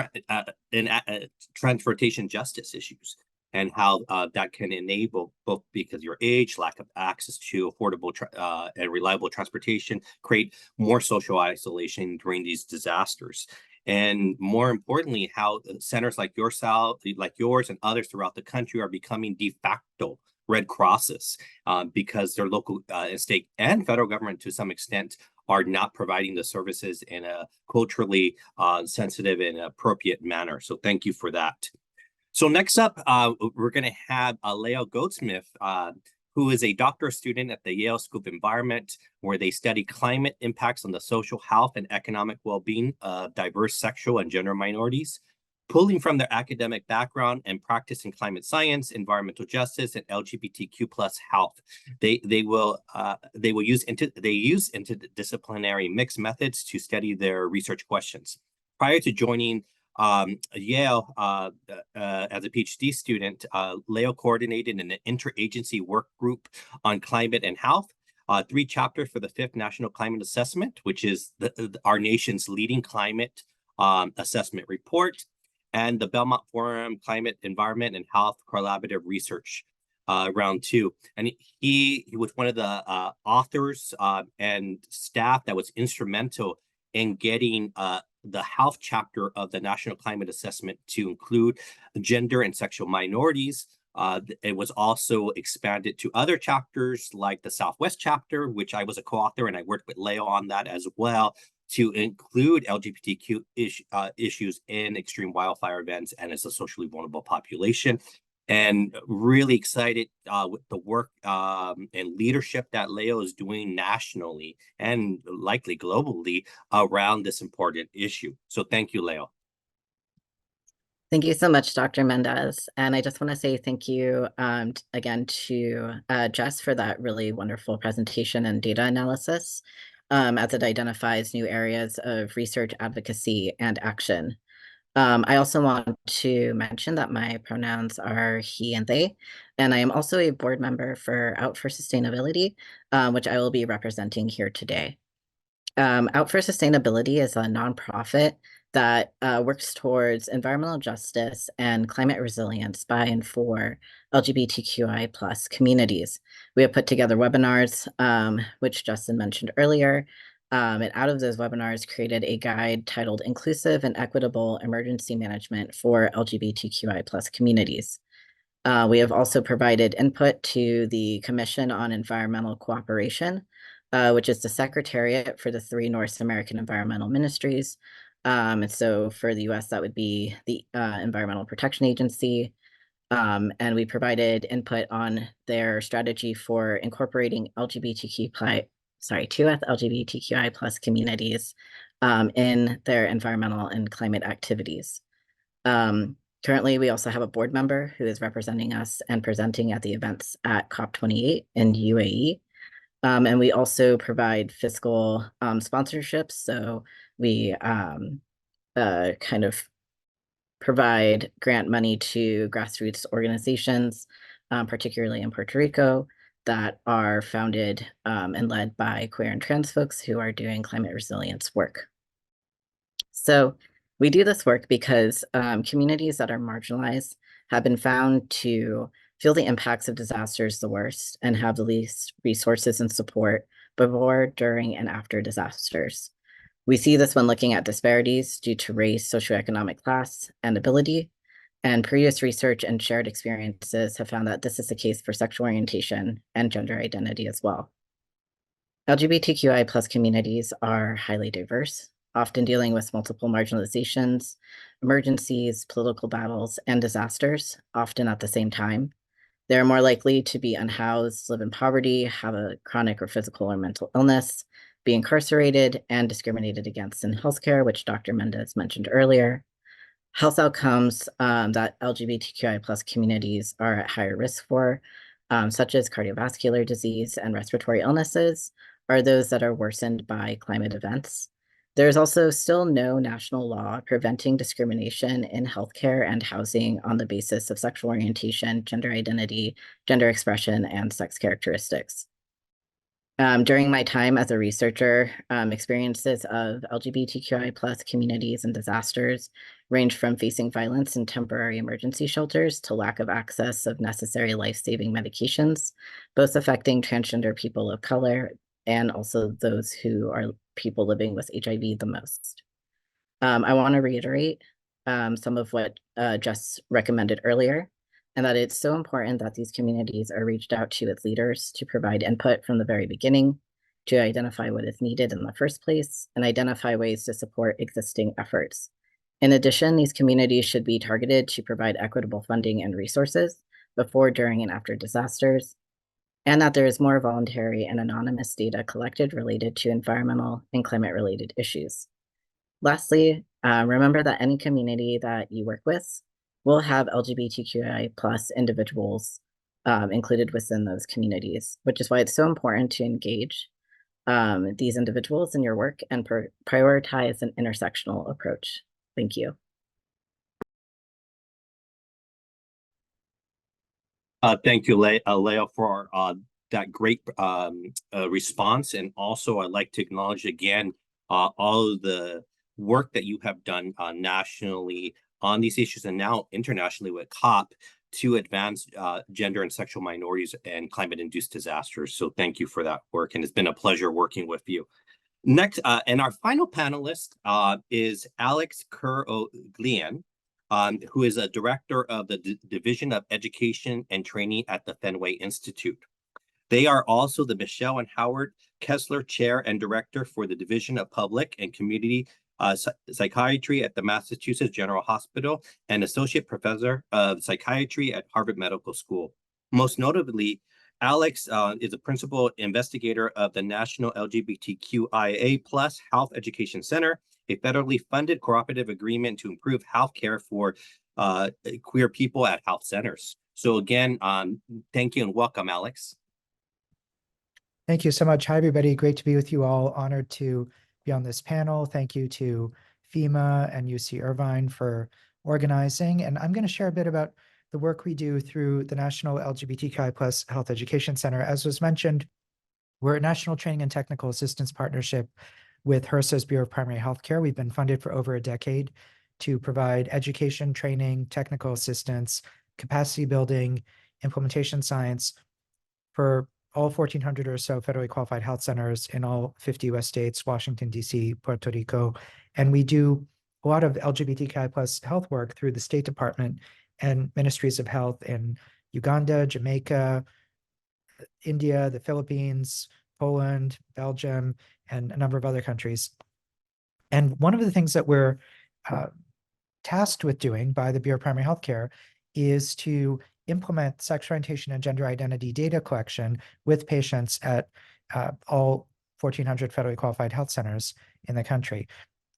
transportation justice issues, and how that can enable, both because your age, lack of access to affordable and reliable transportation, create more social isolation during these disasters. And more importantly, how centers like yours and others throughout the country are becoming de facto Red Crosses because their local, state, and federal government, to some extent, are not providing the services in a culturally sensitive and appropriate manner. So thank you for that. So next up, we're going to have Leo Goldsmith, who is a doctoral student at the Yale School of Environment, where they study climate impacts on the social health and economic well-being of diverse sexual and gender minorities. Pulling from their academic background and practice in climate science, environmental justice, and LGBTQ plus health, they use interdisciplinary mixed methods to study their research questions. Prior to joining Yale as a PhD student, Leo coordinated an interagency work group on climate and health, 3 chapters for the 5th National Climate Assessment, which is our nation's leading climate assessment report, and the Belmont Forum Climate, Environment, and Health Collaborative Research round 2. And he was one of the authors and staff that was instrumental in getting the health chapter of the National Climate Assessment to include gender and sexual minorities. It was also expanded to other chapters like the Southwest chapter, which I was a co-author, and I worked with Leo on that as well, to include LGBTQ issues in extreme wildfire events and as a socially vulnerable population. And really excited with the work and leadership that Leo is doing nationally and likely globally around this important issue. So thank you, Leo. Thank you so much, Dr. Mendez. And I just want to say thank you again to Jess for that really wonderful presentation and data analysis as it identifies new areas of research, advocacy, and action. I also want to mention that my pronouns are he and they, and I am also a board member for Out for Sustainability, which I will be representing here today. Out for Sustainability is a nonprofit that works towards environmental justice and climate resilience by and for LGBTQI plus communities. We have put together webinars, which Justin mentioned earlier, and out of those webinars created a guide titled Inclusive and Equitable Emergency Management for LGBTQI plus communities. We have also provided input to the Commission on Environmental Cooperation, which is the secretariat for the 3 North American environmental ministries. And so for the US, that would be the Environmental Protection Agency. And we provided input on their strategy for incorporating LGBTQI plus communities in their environmental and climate activities. Currently, we also have a board member who is representing us and presenting at the events at COP28 in UAE. And we also provide fiscal sponsorships. So we kind of provide grant money to grassroots organizations, particularly in Puerto Rico, that are founded and led by queer and trans folks who are doing climate resilience work. So we do this work because communities that are marginalized have been found to feel the impacts of disasters the worst and have the least resources and support before, during, and after disasters. We see this when looking at disparities due to race, socioeconomic class, and ability. And previous research and shared experiences have found that this is the case for sexual orientation and gender identity as well. LGBTQI plus communities are highly diverse, often dealing with multiple marginalizations, emergencies, political battles, and disasters, often at the same time. They're more likely to be unhoused, live in poverty, have a chronic or physical or mental illness, be incarcerated, and discriminated against in healthcare, which Dr. Mendez mentioned earlier. Health outcomes that LGBTQI plus communities are at higher risk for, such as cardiovascular disease and respiratory illnesses, are those that are worsened by climate events. There is also still no national law preventing discrimination in healthcare and housing on the basis of sexual orientation, gender identity, gender expression, and sex characteristics. During my time as a researcher, experiences of LGBTQI plus communities and disasters range from facing violence in temporary emergency shelters to lack of access of necessary life-saving medications, both affecting transgender people of color and also those who are people living with HIV the most. I want to reiterate some of what Jess recommended earlier, and that it's so important that these communities are reached out to as leaders to provide input from the very beginning, to identify what is needed in the first place, and identify ways to support existing efforts. In addition, these communities should be targeted to provide equitable funding and resources before, during, and after disasters, and that there is more voluntary and anonymous data collected related to environmental and climate-related issues. Lastly, remember that any community that you work with will have LGBTQI plus individuals included within those communities, which is why it's so important to engage these individuals in your work and prioritize an intersectional approach. Thank you. Thank you, Leo, for that great response. And also, I'd like to acknowledge again all of the work that you have done nationally on these issues and now internationally with COP to advance gender and sexual minorities and climate-induced disasters. So thank you for that work. And it's been a pleasure working with you. Next, and our final panelist is Alex Keuroghlian, who is a director of the Division of Education and Training at the Fenway Institute. They are also the Michelle and Howard Kessler Chair and Director for the Division of Public and Community Psychiatry at the Massachusetts General Hospital and Associate Professor of Psychiatry at Harvard Medical School. Most notably, Alex is a principal investigator of the National LGBTQIA+ Health Education Center, a federally funded cooperative agreement to improve healthcare for queer people at health centers. So again, thank you and welcome, Alex. Thank you so much. Hi, everybody. Great to be with you all. Honored to be on this panel. Thank you to FEMA and UC Irvine for organizing. And I'm going to share a bit about the work we do through the National LGBTQI+ Health Education Center. As was mentioned, we're a national training and technical assistance partnership with HRSA's Bureau of Primary Healthcare. We've been funded for over a decade to provide education, training, technical assistance, capacity building, implementation science for all 1,400 or so federally qualified health centers in all 50 US states, Washington, DC, Puerto Rico. And we do a lot of LGBTQI plus health work through the State Department and ministries of health in Uganda, Jamaica, India, the Philippines, Poland, Belgium, and a number of other countries. And one of the things that we're tasked with doing by the Bureau of Primary Healthcare is to implement sexual orientation and gender identity data collection with patients at all 1,400 federally qualified health centers in the country.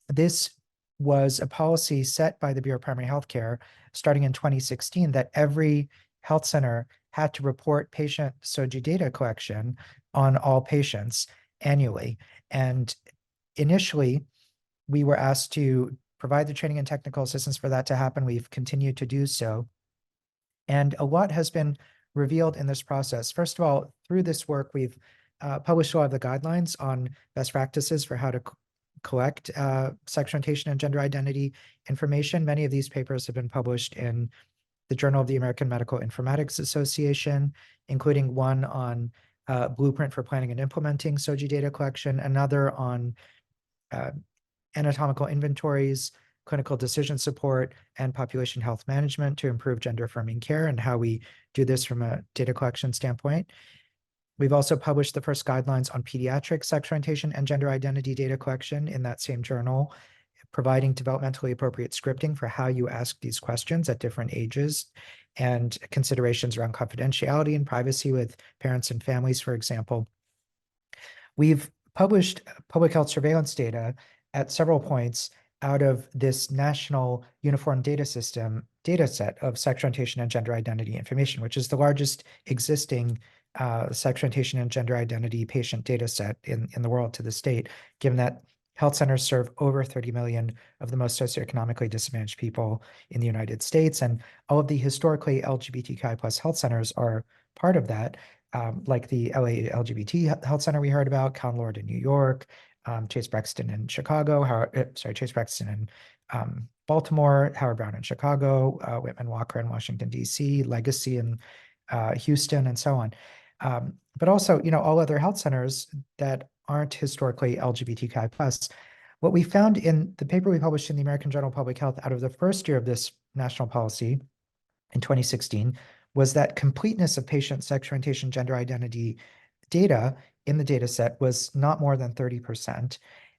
This was a policy set by the Bureau of Primary Healthcare starting in 2016 that every health center had to report patient SOGI data collection on all patients annually. And initially, we were asked to provide the training and technical assistance for that to happen. We've continued to do so. And a lot has been revealed in this process. First of all, through this work, we've published a lot of the guidelines on best practices for how to collect sexual orientation and gender identity information. Many of these papers have been published in the Journal of the American Medical Informatics Association, including one on blueprint for planning and implementing SOGI data collection, another on anatomical inventories, clinical decision support, and population health management to improve gender-affirming care and how we do this from a data collection standpoint. We've also published the first guidelines on pediatric sexual orientation and gender identity data collection in that same journal, providing developmentally appropriate scripting for how you ask these questions at different ages and considerations around confidentiality and privacy with parents and families, for example. We've published public health surveillance data at several points out of this national uniform data set of sexual orientation and gender identity information, which is the largest existing sexual orientation and gender identity patient data set in the world to this date, given that health centers serve over 30 million of the most socioeconomically disadvantaged people in the United States. And all of the historically LGBTQI plus health centers are part of that, like the LA LGBT Health Center we heard about, Con Lord in New York, Chase Brexton in Chicago, Chase Brexton in Baltimore, Howard Brown in Chicago, Whitman Walker in Washington, D.C., Legacy in Houston, and so on. But also, all other health centers that aren't historically LGBTQI plus. What we found in the paper we published in the American Journal of Public Health out of the first year of this national policy in 2016 was that completeness of patient sexual orientation, gender identity data in the data set was not more than 30%.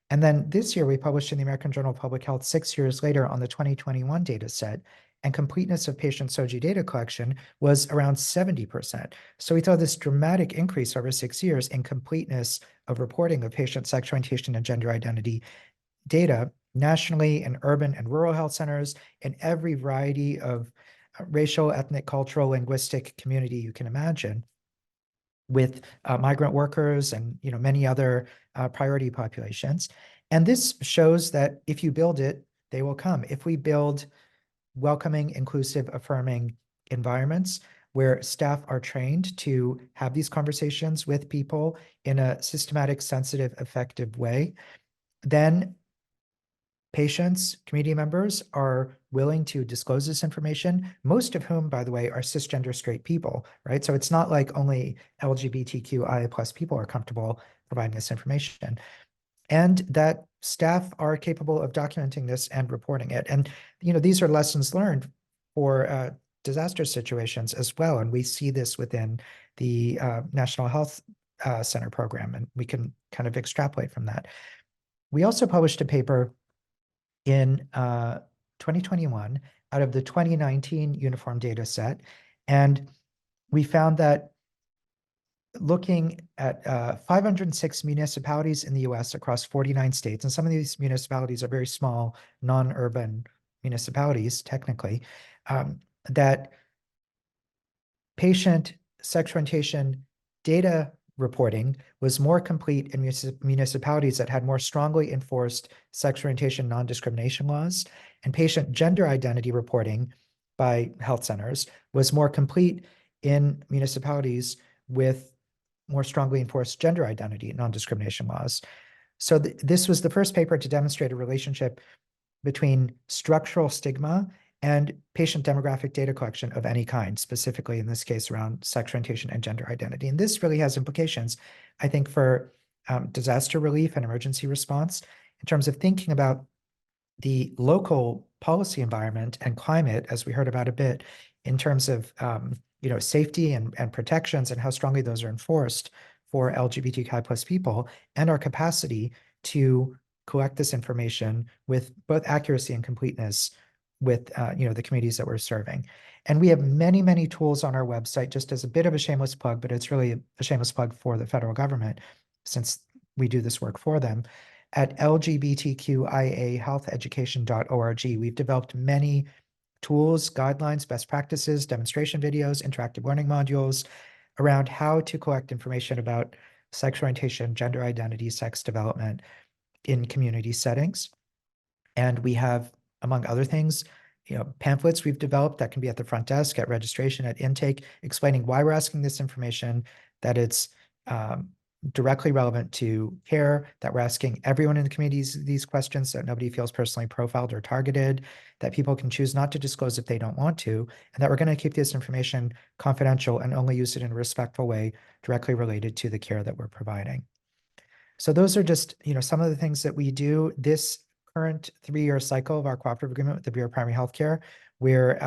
And then this year we published in the American Journal of Public Health 6 years later on the 2021 data set, and completeness of patient SOGI data collection was around 70%. So we saw this dramatic increase over 6 years in completeness of reporting of patient sexual orientation and gender identity data nationally in urban and rural health centers in every variety of racial, ethnic, cultural, linguistic community you can imagine, with migrant workers and many other priority populations. And this shows that if you build it, they will come. If we build welcoming, inclusive, affirming environments where staff are trained to have these conversations with people in a systematic, sensitive, effective way, then patients, community members are willing to disclose this information, most of whom, by the way, are cisgender straight people, right? So it's not like only LGBTQI plus people are comfortable providing this information. And that staff are capable of documenting this and reporting it. And, these are lessons learned for disaster situations as well. And we see this within the National Health Center program, and we can kind of extrapolate from that. We also published a paper in 2021 out of the 2019 uniform data set. And we found that looking at 506 municipalities in the US across 49 states, and some of these municipalities are very small, non-urban municipalities, technically, that patient sexual orientation data reporting was more complete in municipalities that had more strongly enforced sexual orientation non-discrimination laws, and patient gender identity reporting by health centers was more complete in municipalities with more strongly enforced gender identity non-discrimination laws. So this was the first paper to demonstrate a relationship between structural stigma and patient demographic data collection of any kind, specifically in this case around sex orientation and gender identity. And this really has implications, I think, for disaster relief and emergency response in terms of thinking about the local policy environment and climate, as we heard about a bit, in terms of safety and protections and how strongly those are enforced for LGBTQI plus people, and our capacity to collect this information with both accuracy and completeness with the communities that we're serving. And we have many, many tools on our website, just as a bit of a shameless plug, but it's really a shameless plug for the federal government, since we do this work for them. At lgbtqiahealtheducation.org, we've developed many tools, guidelines, best practices, demonstration videos, interactive learning modules around how to collect information about sex orientation, gender identity, sex development in community settings. And we have, among other things, pamphlets we've developed that can be at the front desk, at registration, at intake, explaining why we're asking this information, that it's directly relevant to care, that we're asking everyone in the communities these questions so that nobody feels personally profiled or targeted, that people can choose not to disclose if they don't want to, and that we're going to keep this information confidential and only use it in a respectful way directly related to the care that we're providing. So those are just some of the things that we do. This current 3-year cycle of our cooperative agreement with the Bureau of Primary Healthcare, where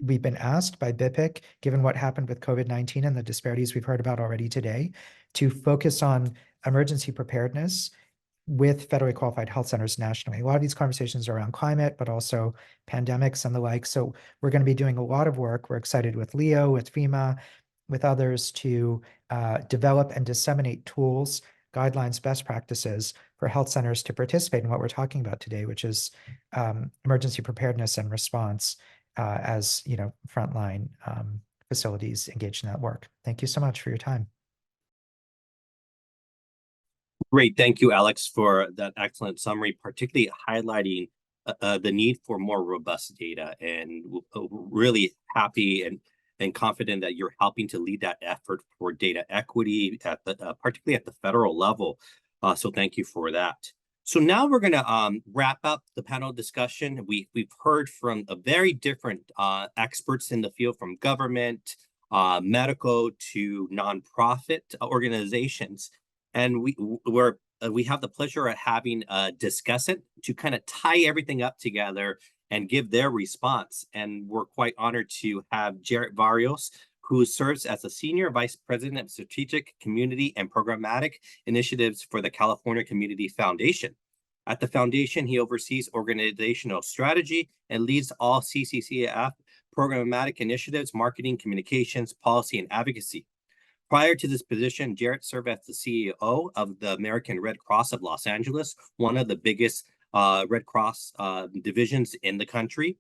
we've been asked by BIPIC, given what happened with COVID-19 and the disparities we've heard about already today, to focus on emergency preparedness with federally qualified health centers nationally. A lot of these conversations are around climate, but also pandemics and the like. So we're going to be doing a lot of work. We're excited with Leo, with FEMA, with others to develop and disseminate tools, guidelines, best practices for health centers to participate in what we're talking about today, which is emergency preparedness and response as frontline facilities engaged in that work. Thank you so much for your time. Great. Thank you, Alex, for that excellent summary, particularly highlighting the need for more robust data, and really happy and confident that you're helping to lead that effort for data equity at the particularly at the federal level. So thank you for that. So now we're going to wrap up the panel discussion. We've heard from a very different experts in the field, from government, medical to nonprofit organizations. And we have the pleasure of having a discussant to kind of tie everything up together and give their response. And we're quite honored to have Jarrett Barrios, who serves as the Senior Vice President of Strategic, Community, and Programmatic Initiatives for the California Community Foundation. At the foundation, he oversees organizational strategy and leads all CCCF programmatic initiatives, marketing, communications, policy, and advocacy. Prior to this position, Jarrett served as the CEO of the American Red Cross of Los Angeles, one of the biggest Red Cross divisions in the country,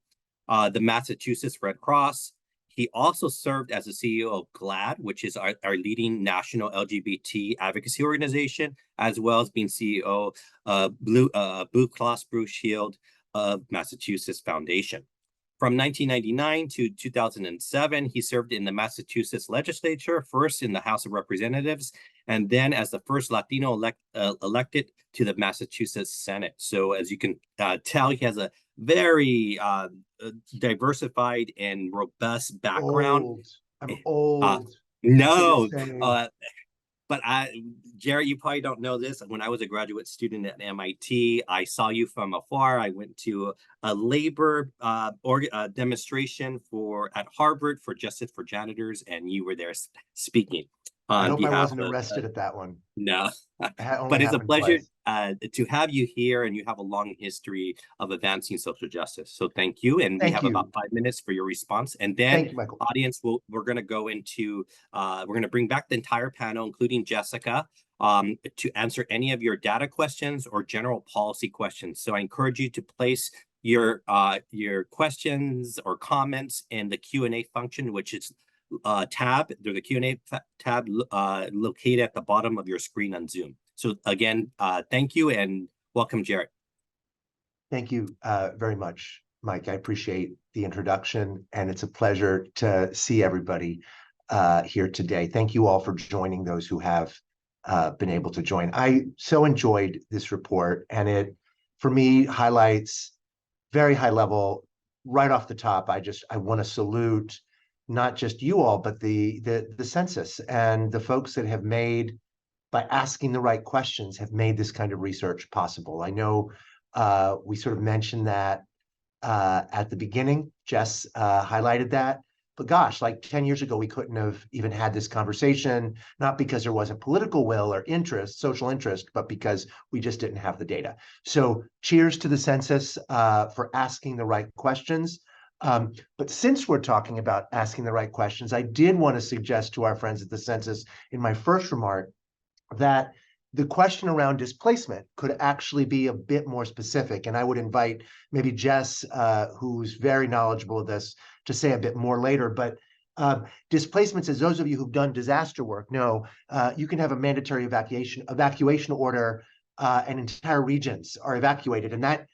the Massachusetts Red Cross. He also served as the CEO of GLAAD, which is our leading national LGBT advocacy organization, as well as being CEO of Blue Cross Blue Shield of Massachusetts Foundation. From 1999 to 2007, he served in the Massachusetts legislature, first in the House of Representatives, and then as the first Latino elected to the Massachusetts Senate. So as you can tell, he has a very diversified and robust background. I'm old. No, but Jarrett, you probably don't know this. When I was a graduate student at MIT, I saw you from afar. I went to a labor demonstration at Harvard for Justice for Janitors, and you were there speaking. I hope I wasn't arrested at that one. No, but it's a pleasure to have you here, and you have a long history of advancing social justice. So thank you, and we have about 5 minutes for your response, and then audience, we're going to go into we're going to bring back the entire panel, including Jessica, to answer any of your data questions or general policy questions. So I encourage you to place your questions or comments in the Q&A function, which is tab. There's a Q&A tab located at the bottom of your screen on Zoom. So again, thank you and welcome, Jarrett. Thank you very much, Mike. I appreciate the introduction, and it's a pleasure to see everybody here today. Thank you all for joining, those who have been able to join. I so enjoyed this report, and it, for me, highlights very high level right off the top. I want to salute not just you all, but the census and the folks that have made, by asking the right questions, have made this kind of research possible. I know we sort of mentioned that at the beginning. Jess highlighted that. But gosh, like 10 years ago, we couldn't have even had this conversation, not because there wasn't political will or interest, social interest, but because we just didn't have the data. So cheers to the census for asking the right questions. But since we're talking about asking the right questions, I did want to suggest to our friends at the census in my first remark that the question around displacement could actually be a bit more specific. And I would invite maybe Jess, who's very knowledgeable of this, to say a bit more later. But displacements, as those of you who've done disaster work know, you can have a mandatory evacuation order and entire regions are evacuated. And that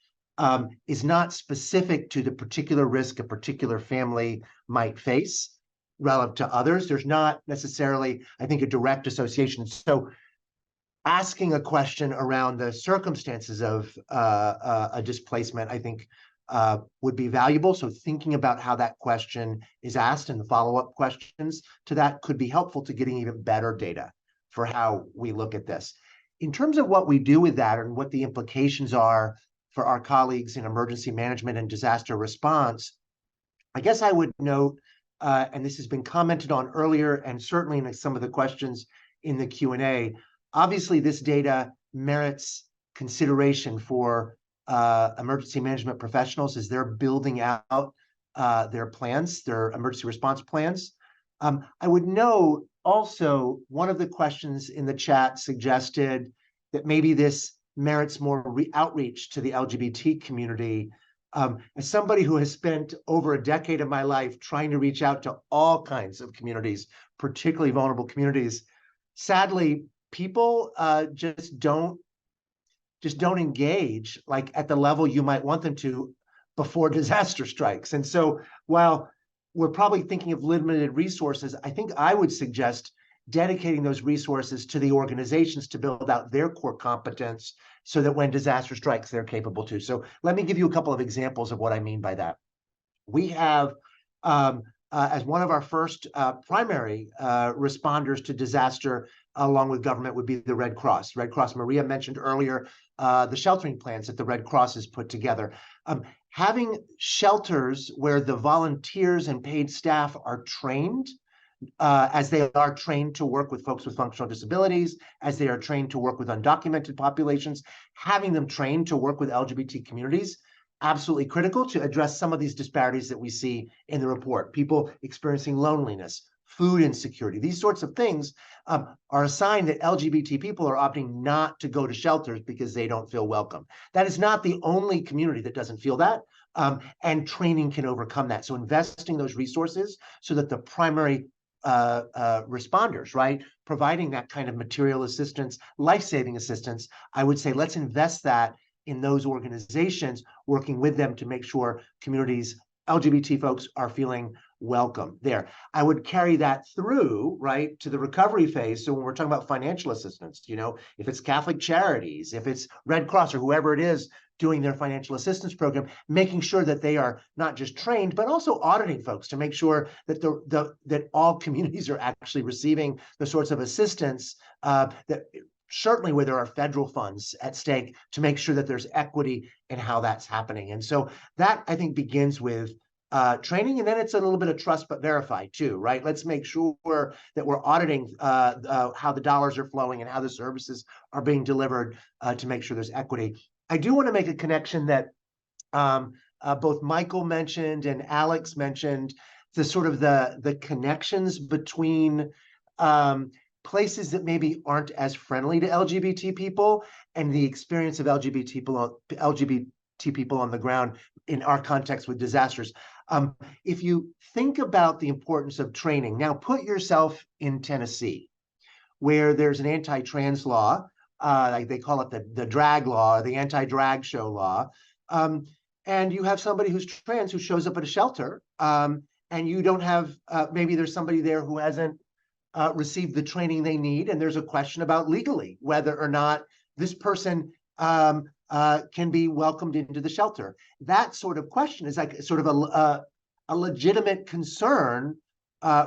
is not specific to the particular risk a particular family might face relative to others. There's not necessarily, I think, a direct association. So asking a question around the circumstances of a displacement, I think, would be valuable. So thinking about how that question is asked and the follow-up questions to that could be helpful to getting even better data for how we look at this. In terms of what we do with that and what the implications are for our colleagues in emergency management and disaster response, I guess I would note, and this has been commented on earlier and certainly in some of the questions in the Q&A, obviously this data merits consideration for emergency management professionals as they're building out their plans, their emergency response plans. I would note also one of the questions in the chat suggested that maybe this merits more outreach to the LGBT community. As somebody who has spent over a decade of my life trying to reach out to all kinds of communities, particularly vulnerable communities, sadly, people just don't engage like at the level you might want them to before disaster strikes. And so while we're probably thinking of limited resources, I think I would suggest dedicating those resources to the organizations to build out their core competence so that when disaster strikes, they're capable too. So let me give you a couple of examples of what I mean by that. We have, as one of our first primary responders to disaster, along with government, would be the Red Cross. Red Cross, Maria mentioned earlier, the sheltering plans that the Red Cross has put together. Having shelters where the volunteers and paid staff are trained, as they are trained to work with folks with functional disabilities, as they are trained to work with undocumented populations, having them trained to work with LGBT communities, absolutely critical to address some of these disparities that we see in the report. People experiencing loneliness, food insecurity, these sorts of things are a sign that LGBT people are opting not to go to shelters because they don't feel welcome. That is not the only community that doesn't feel that, and training can overcome that. So investing those resources so that the primary responders, right, providing that kind of material assistance, life-saving assistance, I would say let's invest that in those organizations, working with them to make sure communities, LGBT folks, are feeling welcome there. I would carry that through, right, to the recovery phase. So when we're talking about financial assistance, you know, if it's Catholic Charities, if it's Red Cross or whoever it is doing their financial assistance program, making sure that they are not just trained, but also auditing folks to make sure that that all communities are actually receiving the sorts of assistance that certainly where there are federal funds at stake, to make sure that there's equity in how that's happening. And so that, I think, begins with training, and then it's a little bit of trust but verify too, right? Let's make sure that we're auditing how the dollars are flowing and how the services are being delivered to make sure there's equity. I do want to make a connection that both Michael mentioned and Alex mentioned, the sort of the connections between places that maybe aren't as friendly to LGBT people and the experience of LGBT people on the ground in our context with disasters. If you think about the importance of training, now put yourself in Tennessee, where there's an anti-trans law, like they call it the drag law, the anti-drag show law, and you have somebody who's trans who shows up at a shelter, and you don't have, maybe there's somebody there who hasn't receive the training they need. And there's a question about legally whether or not this person can be welcomed into the shelter. That sort of question is like sort of a legitimate concern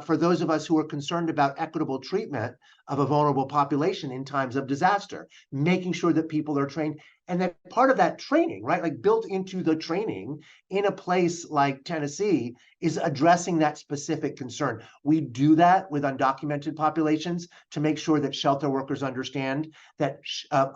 for those of us who are concerned about equitable treatment of a vulnerable population in times of disaster, making sure that people are trained. And that part of that training, right, like built into the training in a place like Tennessee is addressing that specific concern. We do that with undocumented populations to make sure that shelter workers understand that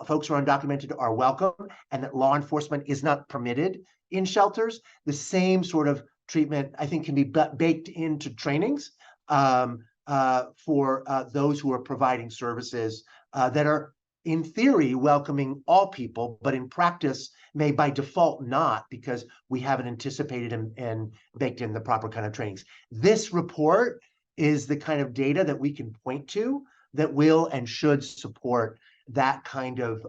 folks who are undocumented are welcome and that law enforcement is not permitted in shelters. The same sort of treatment, I think, can be baked into trainings for those who are providing services that are, in theory, welcoming all people, but in practice may by default not, because we haven't anticipated and baked in the proper kind of trainings. This report is the kind of data that we can point to that will and should support that kind of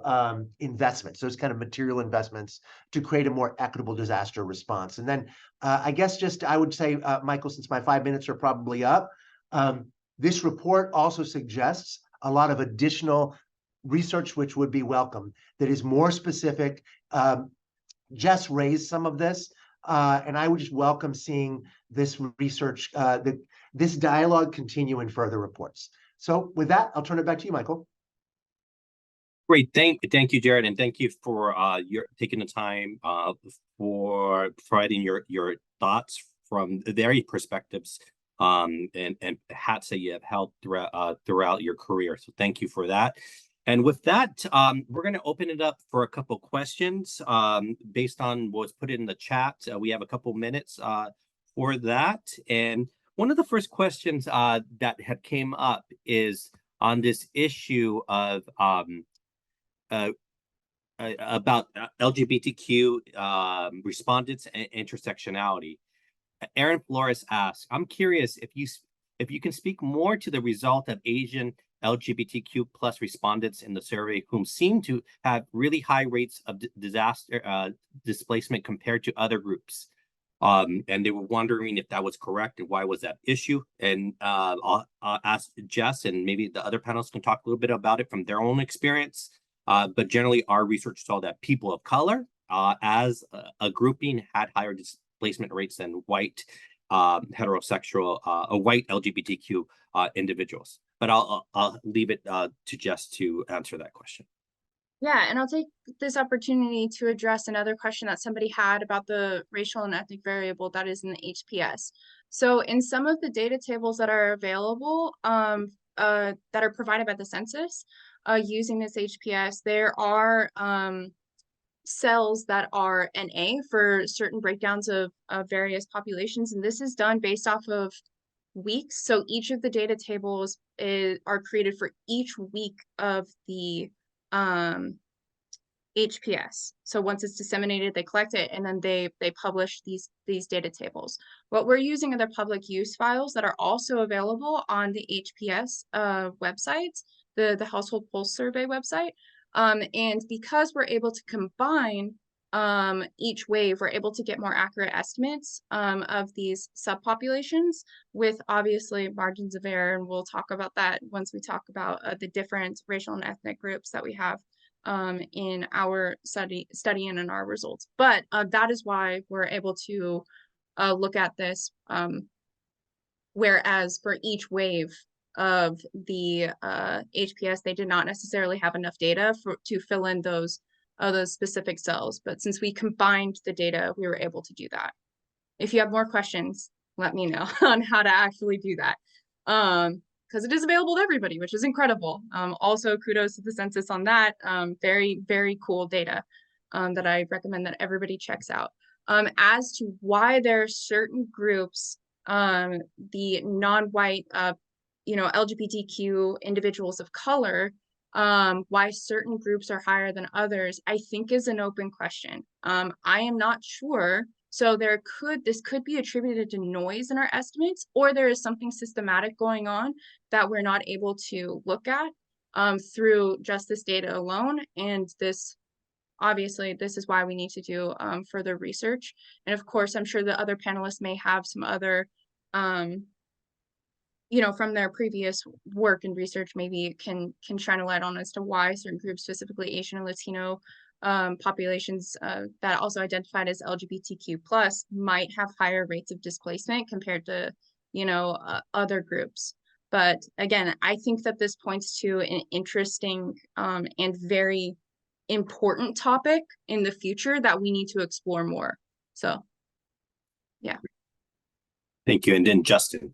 investment. So it's kind of material investments to create a more equitable disaster response. And then I guess just I would say, Michael, since my 5 minutes are probably up, this report also suggests a lot of additional research which would be welcome, that is more specific. Jess raised some of this, and I would just welcome seeing this research, this dialogue continue in further reports. So with that, I'll turn it back to you, Michael. Great, thank you, Jarrett, and thank you for your taking the time for providing your thoughts from the various perspectives and hats that you have held throughout your career. So thank you for that. And with that, we're going to open it up for a couple questions based on what's put in the chat. We have a couple minutes for that. And one of the first questions that had came up is on this issue of about LGBTQ respondents and intersectionality. Aaron Flores asks, I'm curious if you can speak more to the result of Asian LGBTQ plus respondents in the survey whom seem to have really high rates of disaster displacement compared to other groups. And they were wondering if that was correct and why was that issue. And I'll ask Jess and maybe the other panelists can talk a little bit about it from their own experience. But generally, our research saw that people of color as a grouping had higher displacement rates than white heterosexual or white LGBTQ individuals. But I'll leave it to Jess to answer that question. Yeah, and I'll take this opportunity to address another question that somebody had about the racial and ethnic variable that is in the HPS. So in some of the data tables that are available, that are provided by the census, using this HPS, there are cells that are NA for certain breakdowns of various populations, and this is done based off of weeks. So each of the data tables are created for each week of the HPS. So once it's disseminated, they collect it and then they publish these data tables. What we're using are the public use files that are also available on the HPS website, the Household Pulse Survey website. And because we're able to combine each wave, we're able to get more accurate estimates of these subpopulations with obviously margins of error. And we'll talk about that once we talk about the different racial and ethnic groups that we have in our study and in our results. But that is why we're able to look at this. Whereas for each wave of the HPS, they did not necessarily have enough data to fill in those specific cells. But since we combined the data, we were able to do that. If you have more questions, let me know on how to actually do that. Because it is available to everybody, which is incredible. Also, kudos to the census on that. Very, very cool data that I recommend that everybody checks out. As to why there are certain groups, the non-white, LGBTQ individuals of color, why certain groups are higher than others, I think is an open question. I am not sure. So this could be attributed to noise in our estimates, or there is something systematic going on that we're not able to look at through just this data alone. And obviously, this is why we need to do further research. And of course, I'm sure the other panelists may have some other from their previous work and research, maybe can shine a light on as to why certain groups, specifically Asian and Latino populations that also identified as LGBTQ plus, might have higher rates of displacement compared to, other groups. But again, I think that this points to an interesting and very important topic in the future that we need to explore more. So, yeah. Thank you. And then Justin.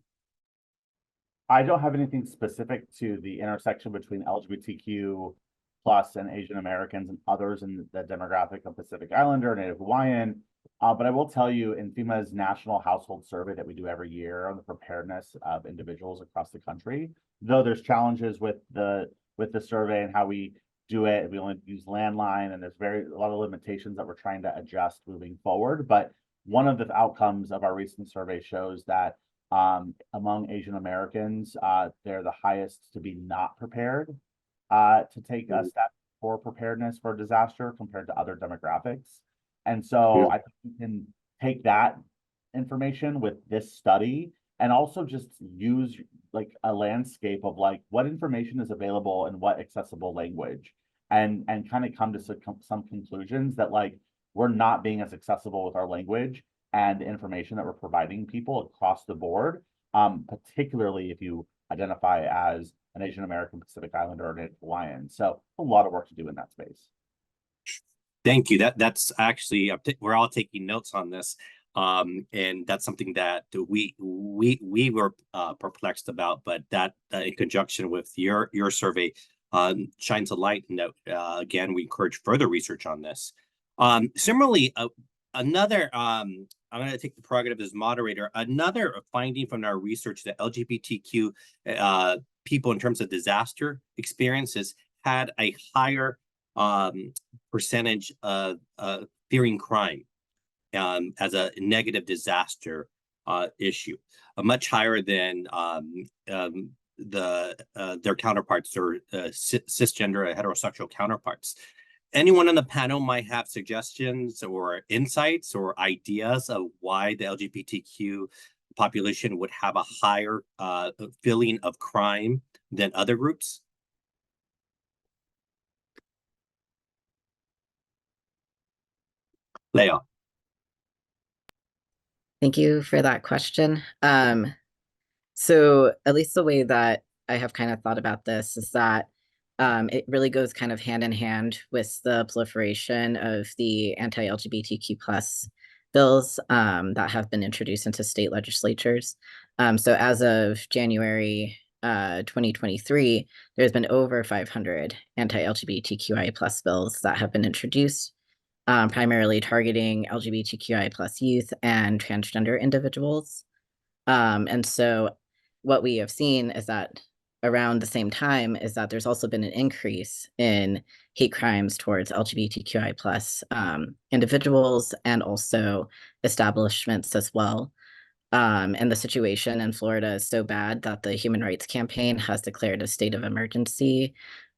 I don't have anything specific to the intersection between LGBTQ plus and Asian Americans and others in the demographic of Pacific Islander, Native Hawaiian. But I will tell you, in FEMA's national household survey that we do every year on the preparedness of individuals across the country, though there's challenges with the survey and how we do it, we only use landline, and there's a lot of limitations that we're trying to adjust moving forward. But one of the outcomes of our recent survey shows that among Asian Americans, they're the highest to be not prepared to take a step for preparedness for disaster compared to other demographics. And so I think we can take that information with this study and also just use like a landscape of like what information is available in what accessible language, and kind of come to some conclusions that like we're not being as accessible with our language and the information that we're providing people across the board, particularly if you identify as an Asian American, Pacific Islander, or Native Hawaiian. So a lot of work to do in that space. Thank you. That's actually, we're all taking notes on this. And that's something that we were perplexed about, but that in conjunction with your survey shines a light, and that again, we encourage further research on this. Similarly, another I'm going to take the prerogative as moderator. Another finding from our research that LGBTQ people in terms of disaster experiences had a higher percentage of fearing crime as a negative disaster issue, much higher than their counterparts or cisgender or heterosexual counterparts. Anyone on the panel might have suggestions or insights or ideas of why the LGBTQ population would have a higher feeling of crime than other groups? Leo. Thank you for that question. So at least the way that I have kind of thought about this is that it really goes kind of hand in hand with the proliferation of the anti-LGBTQ plus bills that have been introduced into state legislatures. So as of January 2023, there's been over 500 anti-LGBTQI plus bills that have been introduced, primarily targeting LGBTQI plus youth and transgender individuals. And so what we have seen is that around the same time is that there's also been an increase in hate crimes towards LGBTQI plus individuals and also establishments as well. And the situation in Florida is so bad that the Human Rights Campaign has declared a state of emergency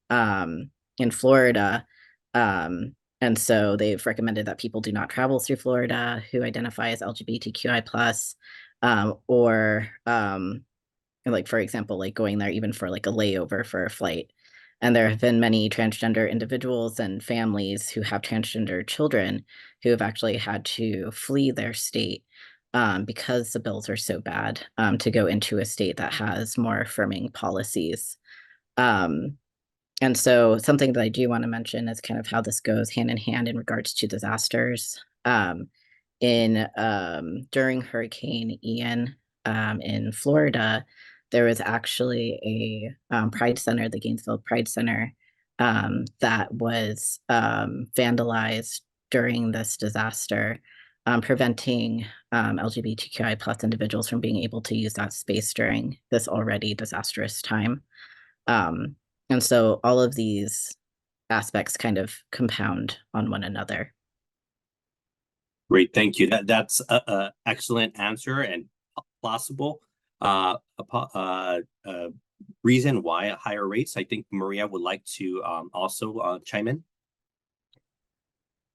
in Florida. And so they've recommended that people do not travel through Florida who identify as LGBTQI plus, or like, for example, like going there even for like a layover for a flight. And there have been many transgender individuals and families who have transgender children who have actually had to flee their state because the bills are so bad, to go into a state that has more affirming policies. And so something that I do want to mention is kind of how this goes hand in hand in regards to disasters. During Hurricane Ian in Florida, there was actually a Pride Center, the Gainesville Pride Center, that was vandalized during this disaster, preventing LGBTQI plus individuals from being able to use that space during this already disastrous time. And so all of these aspects kind of compound on one another. Great, thank you. That's an excellent answer and plausible reason why at higher rates. I think Maria would like to also chime in.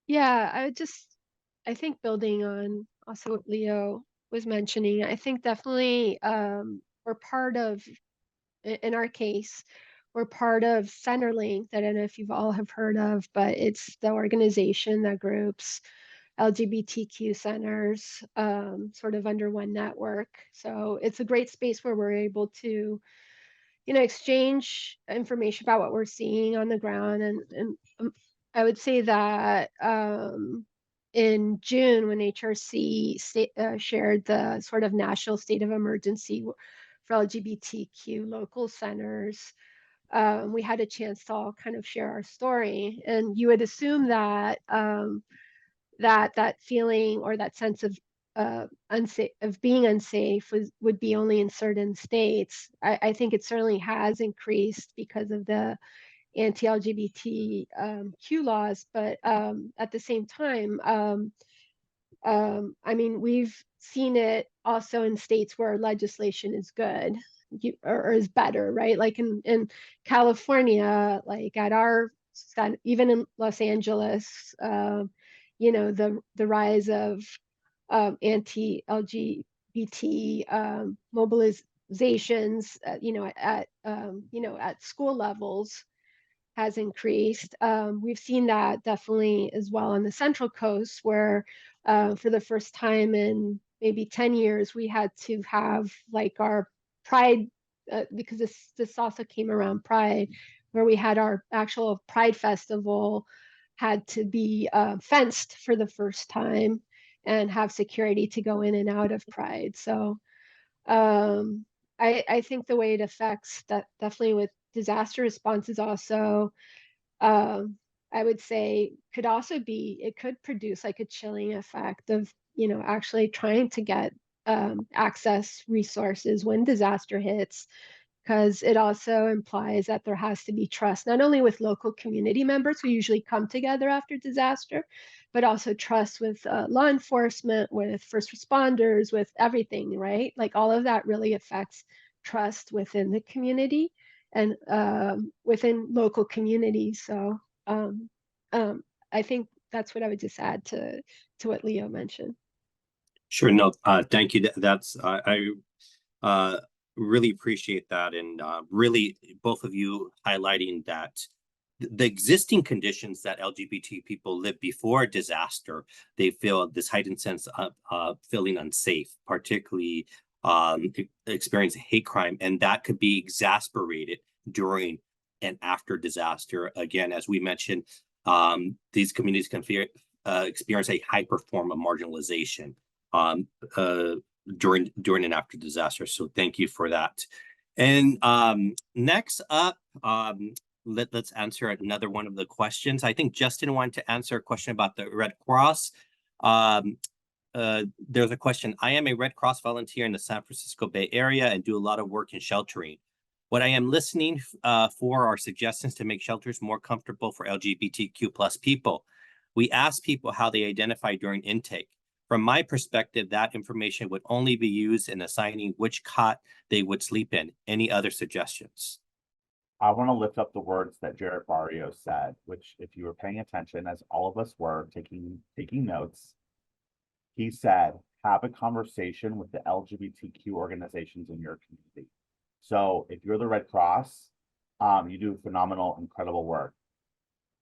Yeah, I think building on also what Leo was mentioning, I think definitely we're we're part of, in our case, we're part of Centerlink, that I don't know if you've all have heard of, but it's the organization that groups LGBTQ centers sort of under one network. So it's a great space where we're able to, you know, exchange information about what we're seeing on the ground. And I would say that in June, when HRC shared the sort of national state of emergency for LGBTQ local centers, we had a chance to all kind of share our story. And you would assume that that feeling or that sense of unsafe, of being unsafe, would be only in certain states. I think it certainly has increased because of the anti-LGBTQ laws, but at the same time, I mean, we've seen it also in states where legislation is good, or is better, right? Like in California, like at our, even in Los Angeles, you know, the rise of anti-LGBT mobilizations, you know, at school levels has increased. We've seen that definitely as well on the Central Coast, where for the first time in maybe 10 years, we had to have like our Pride, because this also came around Pride, where we had our actual Pride Festival had to be fenced for the first time and have security to go in and out of Pride. So I think the way it affects that, definitely with disaster response, is also, I would say, could also be, it could produce like a chilling effect of, you know, actually trying to get access resources when disaster hits, because it also implies that there has to be trust, not only with local community members who usually come together after disaster, but also trust with law enforcement, with first responders, with everything, right? Like all of that really affects trust within the community and within local communities. So I think that's what I would just add to what Leo mentioned. Sure. No, thank you. That's I really appreciate that, and really both of you highlighting that the existing conditions that LGBT people live before disaster, they feel this heightened sense of feeling unsafe, particularly experience hate crime, and that could be exacerbated during and after disaster. Again, as we mentioned, these communities can experience a hyper form of marginalization during and after disaster. So thank you for that. And next up, let's answer another one of the questions. I think Justin wanted to answer a question about the Red Cross. There's a question. I am a Red Cross volunteer in the San Francisco Bay Area and do a lot of work in sheltering. What I am listening for are suggestions to make shelters more comfortable for LGBTQ plus people. We ask people how they identify during intake. From my perspective, that information would only be used in assigning which cot they would sleep in. Any other suggestions? I want to lift up the words that Jarrett Barrios said, which, if you were paying attention, as all of us were taking notes, he said, have a conversation with the LGBTQ organizations in your community. So if you're the Red Cross, you do phenomenal, incredible work.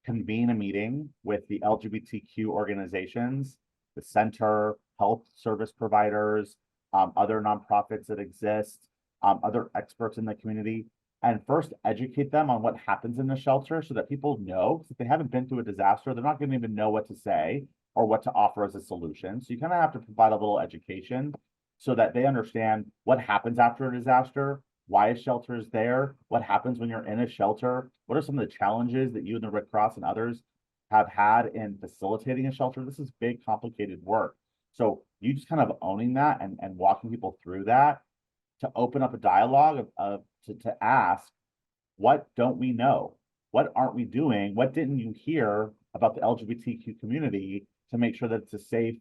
Convene a meeting with the LGBTQ organizations, the center, health service providers, other nonprofits that exist, other experts in the community, and first educate them on what happens in the shelter so that people know. If they haven't been through a disaster, they're not going to even know what to say or what to offer as a solution. So you kind of have to provide a little education so that they understand what happens after a disaster, why a shelter is there, what happens when you're in a shelter, what are some of the challenges that you and the Red Cross and others have had in facilitating a shelter. This is big, complicated work. So you just kind of owning that and walking people through that to open up a dialogue to ask, what don't we know? What aren't we doing? What didn't you hear about the LGBTQ community to make sure that it's a safe,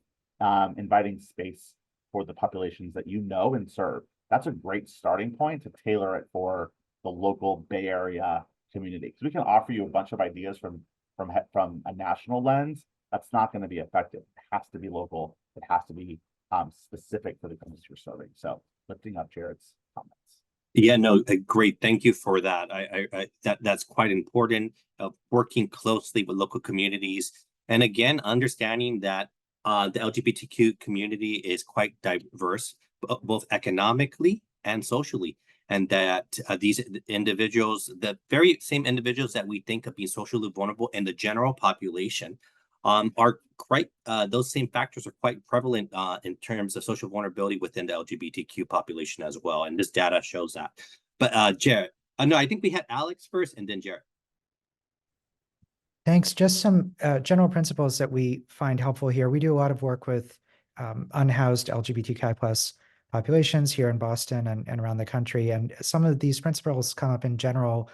inviting space for the populations that you know and serve? That's a great starting point to tailor it for the local Bay Area community. Because we can offer you a bunch of ideas from a national lens. That's not going to be effective. It has to be local. It has to be specific for the communities you're serving. So lifting up Jarrett's comments. Yeah, no, great. Thank you for that. That's quite important of working closely with local communities. And again, understanding that the LGBTQ community is quite diverse, both economically and socially. And that these individuals, the very same individuals that we think of being socially vulnerable in the general population, are quite, those same factors are quite prevalent in terms of social vulnerability within the LGBTQ population as well. And this data shows that. But Jarrett, no, I think we had Alex first and then Jarrett. Thanks. Just some general principles that we find helpful here. We do a lot of work with unhoused LGBTQI plus populations here in Boston and around the country. And some of these principles come up in general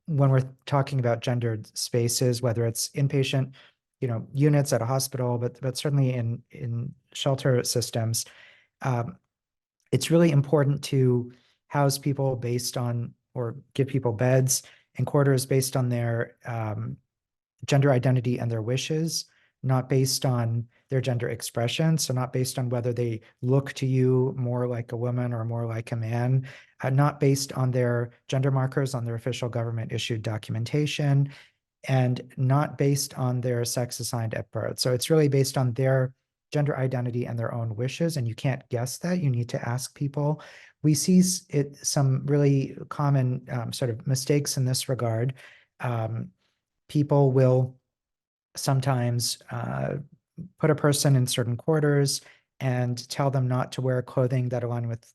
when we're talking about gendered spaces, whether it's inpatient, units at a hospital, but certainly in shelter systems. It's really important to house people based on, or give people beds and quarters based on their gender identity and their wishes, not based on their gender expression. So not based on whether they look to you more like a woman or more like a man, not based on their gender markers on their official government issued documentation, and not based on their sex assigned at birth. So it's really based on their gender identity and their own wishes, and you can't guess that. You need to ask people. We see some really common sort of mistakes in this regard. People will sometimes put a person in certain quarters and tell them not to wear clothing that align with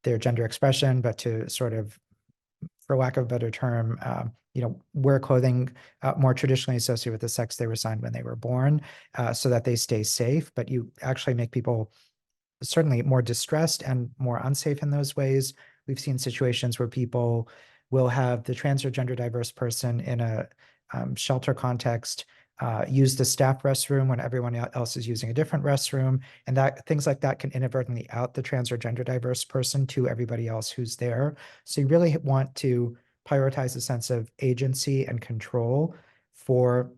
their gender expression, but to sort of, for lack of a better term, wear clothing more traditionally associated with the sex they were assigned when they were born, so that they stay safe. But you actually make people certainly more distressed and more unsafe in those ways. We've seen situations where people will have the trans or gender diverse person in a shelter context use the staff restroom when everyone else is using a different restroom, and that things like that can inadvertently out the trans or gender diverse person to everybody else who's there. So you really want to prioritize a sense of agency and control for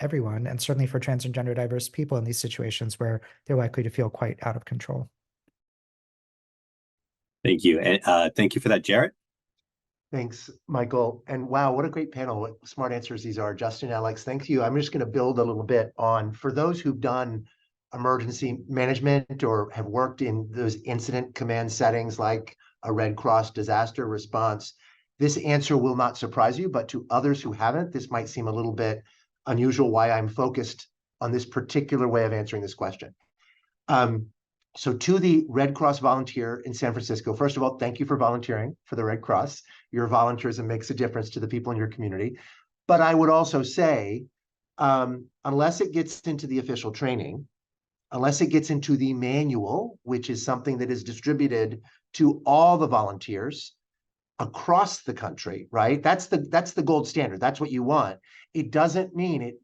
everyone, and certainly for trans and gender diverse people in these situations where they're likely to feel quite out of control. Thank you. And thank you for that, Jarrett. Thanks, Michael. And wow, what a great panel. What smart answers these are. Justin, Alex, thank you. I'm just going to build a little bit on, for those who've done emergency management or have worked in those incident command settings like a Red Cross disaster response, this answer will not surprise you, but to others who haven't, this might seem a little bit unusual why I'm focused on this particular way of answering this question. So to the Red Cross volunteer in San Francisco, first of all, thank you for volunteering for the Red Cross. Your volunteerism makes a difference to the people in your community. But I would also say, unless it gets into the official training, unless it gets into the manual, which is something that is distributed to all the volunteers across the country, right? That's the gold standard. That's what you want. It doesn't mean it.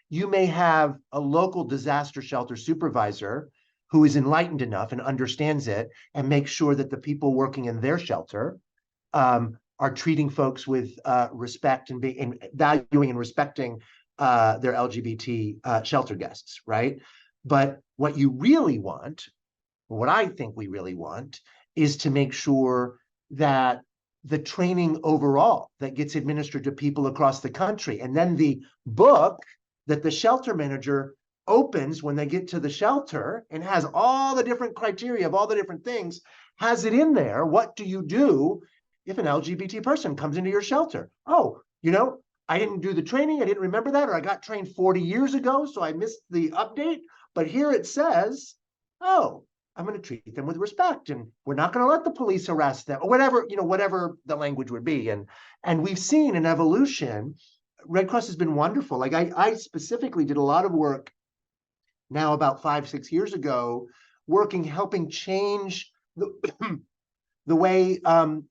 You may have a local disaster shelter supervisor who is enlightened enough and understands it and makes sure that the people working in their shelter are treating folks with respect and valuing and respecting their LGBT shelter guests, right? But what you really want, what I think we really want, is to make sure that the training overall that gets administered to people across the country, and then the book that the shelter manager opens when they get to the shelter and has all the different criteria of all the different things, has it in there. What do you do if an LGBT person comes into your shelter? Oh, I didn't do the training. I didn't remember that, or I got trained 40 years ago, so I missed the update. But here it says, oh, I'm going to treat them with respect, and we're not going to let the police arrest them, or whatever, whatever the language would be. And we've seen an evolution. Red Cross has been wonderful. Like I specifically did a lot of work now about 5-6 years ago, helping change the way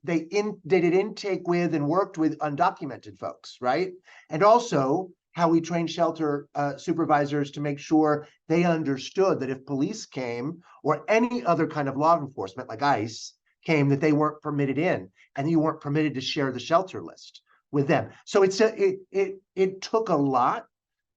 they did intake with and worked with undocumented folks, right? And also how we trained shelter supervisors to make sure they understood that if police came or any other kind of law enforcement like ICE came, that they weren't permitted in, and you weren't permitted to share the shelter list with them. So it took a lot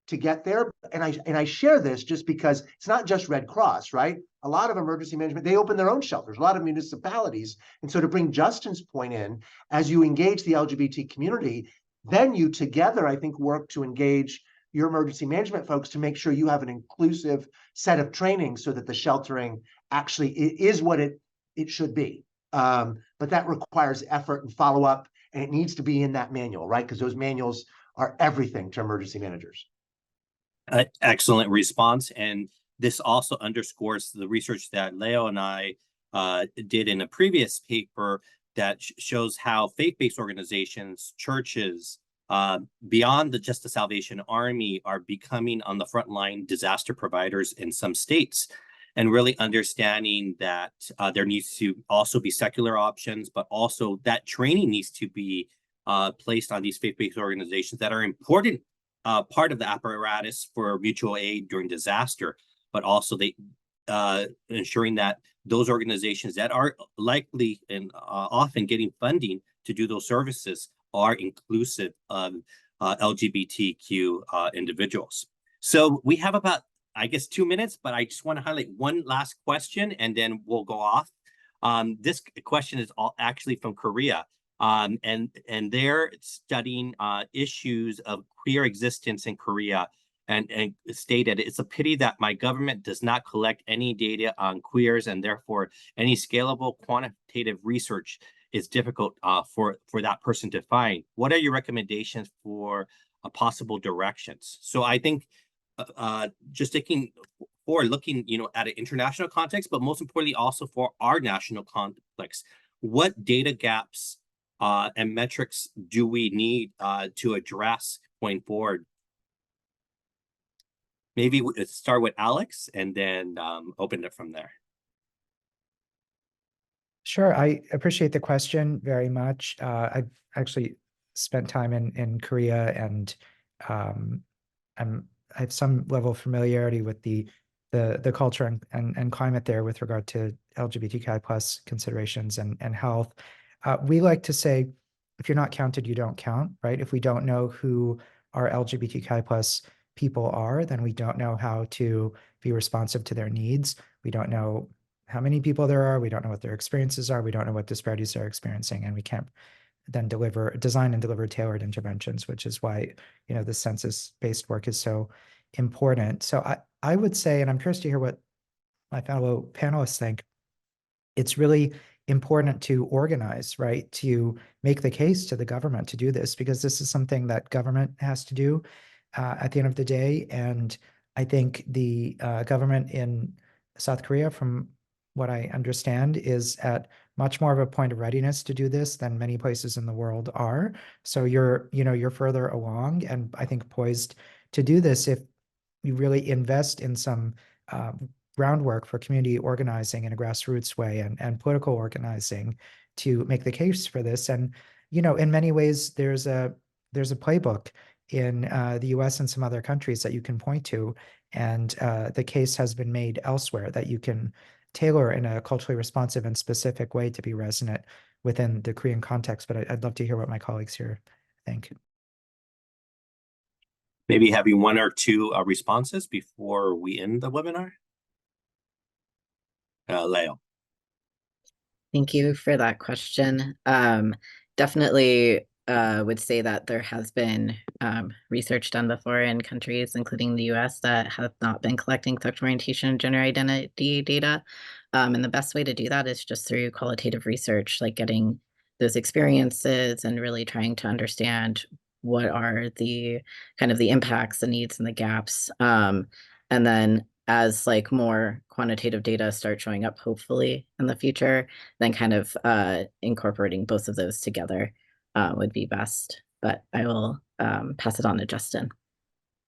to get there. And I share this just because it's not just Red Cross, right? A lot of emergency management, they open their own shelters, a lot of municipalities. And so to bring Justin's point in, as you engage the LGBT community, then you together, I think, work to engage your emergency management folks to make sure you have an inclusive set of training so that the sheltering actually is what it should be. But that requires effort and follow-up, and it needs to be in that manual, right? Because those manuals are everything to emergency managers. Excellent response. And this also underscores the research that Leo and I did in a previous paper that shows how faith-based organizations, churches, beyond just the Salvation Army, are becoming on the front line disaster providers in some states, and really understanding that there needs to also be secular options, but also that training needs to be placed on these faith-based organizations that are important part of the apparatus for mutual aid during disaster, but also they ensuring that those organizations that are likely and often getting funding to do those services are inclusive of LGBTQ individuals. So we have about, I guess, 2 minutes, but I just want to highlight one last question and then we'll go off. This question is actually from Korea. And they're studying issues of queer existence in Korea, and stated, it's a pity that my government does not collect any data on queers, and therefore any scalable quantitative research is difficult for that person to find. What are your recommendations for possible directions? So I think just taking forward, looking, at an international context, but most importantly also for our national context, what data gaps and metrics do we need to address going forward? Maybe let's start with Alex and then open it from there. Sure, I appreciate the question very much. I've actually spent time in Korea, and I have some level of familiarity with the culture and climate there with regard to LGBTQI plus considerations and health. We like to say, if you're not counted, you don't count, right? If we don't know who our LGBTQI plus people are, then we don't know how to be responsive to their needs. We don't know how many people there are. We don't know what their experiences are. We don't know what disparities they're experiencing, and we can't then design and deliver tailored interventions, which is why, the census-based work is so important. So I would say, and I'm curious to hear what my fellow panelists think, it's really important to organize, right? To make the case to the government to do this, because this is something that government has to do at the end of the day. And I think the government in South Korea, from what I understand, is at much more of a point of readiness to do this than many places in the world are. So you're further along, and I think poised to do this if you really invest in some groundwork for community organizing in a grassroots way and political organizing to make the case for this. And, in many ways, there's a playbook in the US and some other countries that you can point to. And the case has been made elsewhere that you can tailor in a culturally responsive and specific way to be resonant within the Korean context. But I'd love to hear what my colleagues here think. Maybe having one or two responses before we end the webinar. Leo. Thank you for that question. Definitely would say that there has been research done before in countries, including the US, that have not been collecting sexual orientation and gender identity data. And the best way to do that is just through qualitative research, like getting those experiences and really trying to understand what are the kind of the impacts, the needs, and the gaps. And then as more quantitative data start showing up, hopefully in the future, then kind of incorporating both of those together would be best. But I will pass it on to Justin.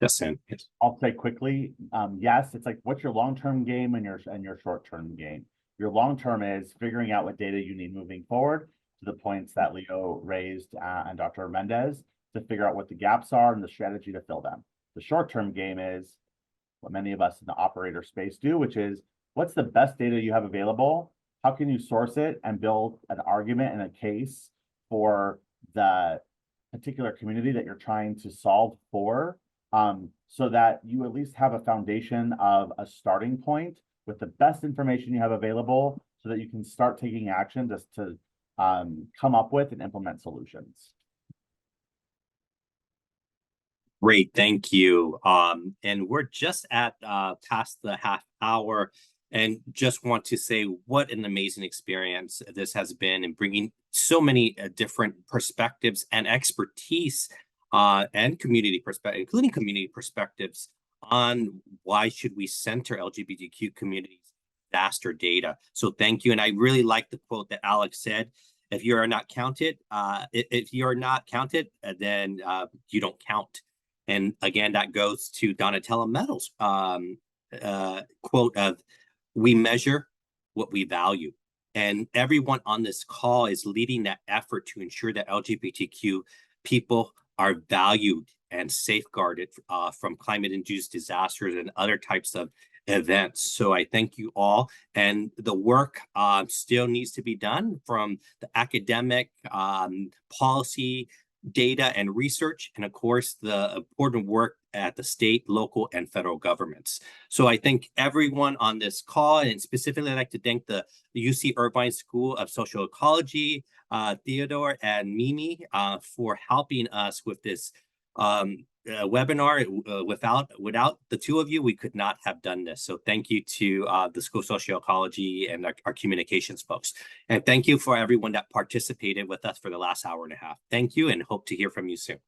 Justin, yes. I'll say quickly, yes, it's what's your long-term game and your short-term game. Your long-term is figuring out what data you need moving forward, to the points that Leo raised and Dr. Mendez, to figure out what the gaps are and the strategy to fill them. The short-term game is what many of us in the operator space do, which is, what's the best data you have available? How can you source it and build an argument and a case for the particular community that you're trying to solve for? so that you at least have a foundation of a starting point with the best information you have available so that you can start taking action just to come up with and implement solutions. Great, thank you. And we're just at past the half hour, and just want to say what an amazing experience this has been in bringing so many different perspectives and expertise and community perspective, including community perspectives on why should we center LGBTQ communities disaster data. So thank you. And I really like the quote that Alex said, if you are not counted, then you don't count. And again, that goes to Donatella Meadows' quote of, we measure what we value. And everyone on this call is leading that effort to ensure that LGBTQ people are valued and safeguarded from climate-induced disasters and other types of events. So I thank you all. And the work still needs to be done from the academic, policy, data and research, and of course, the important work at the state, local, and federal governments. So I thank everyone on this call, and specifically I'd like to thank the UC Irvine School of Social Ecology, Theodore and Mimi, for helping us with this webinar. Without the two of you, we could not have done this. So thank you to the School of Socioecology and our communications folks. And thank you for everyone that participated with us for the last hour and a half. Thank you, and hope to hear from you soon.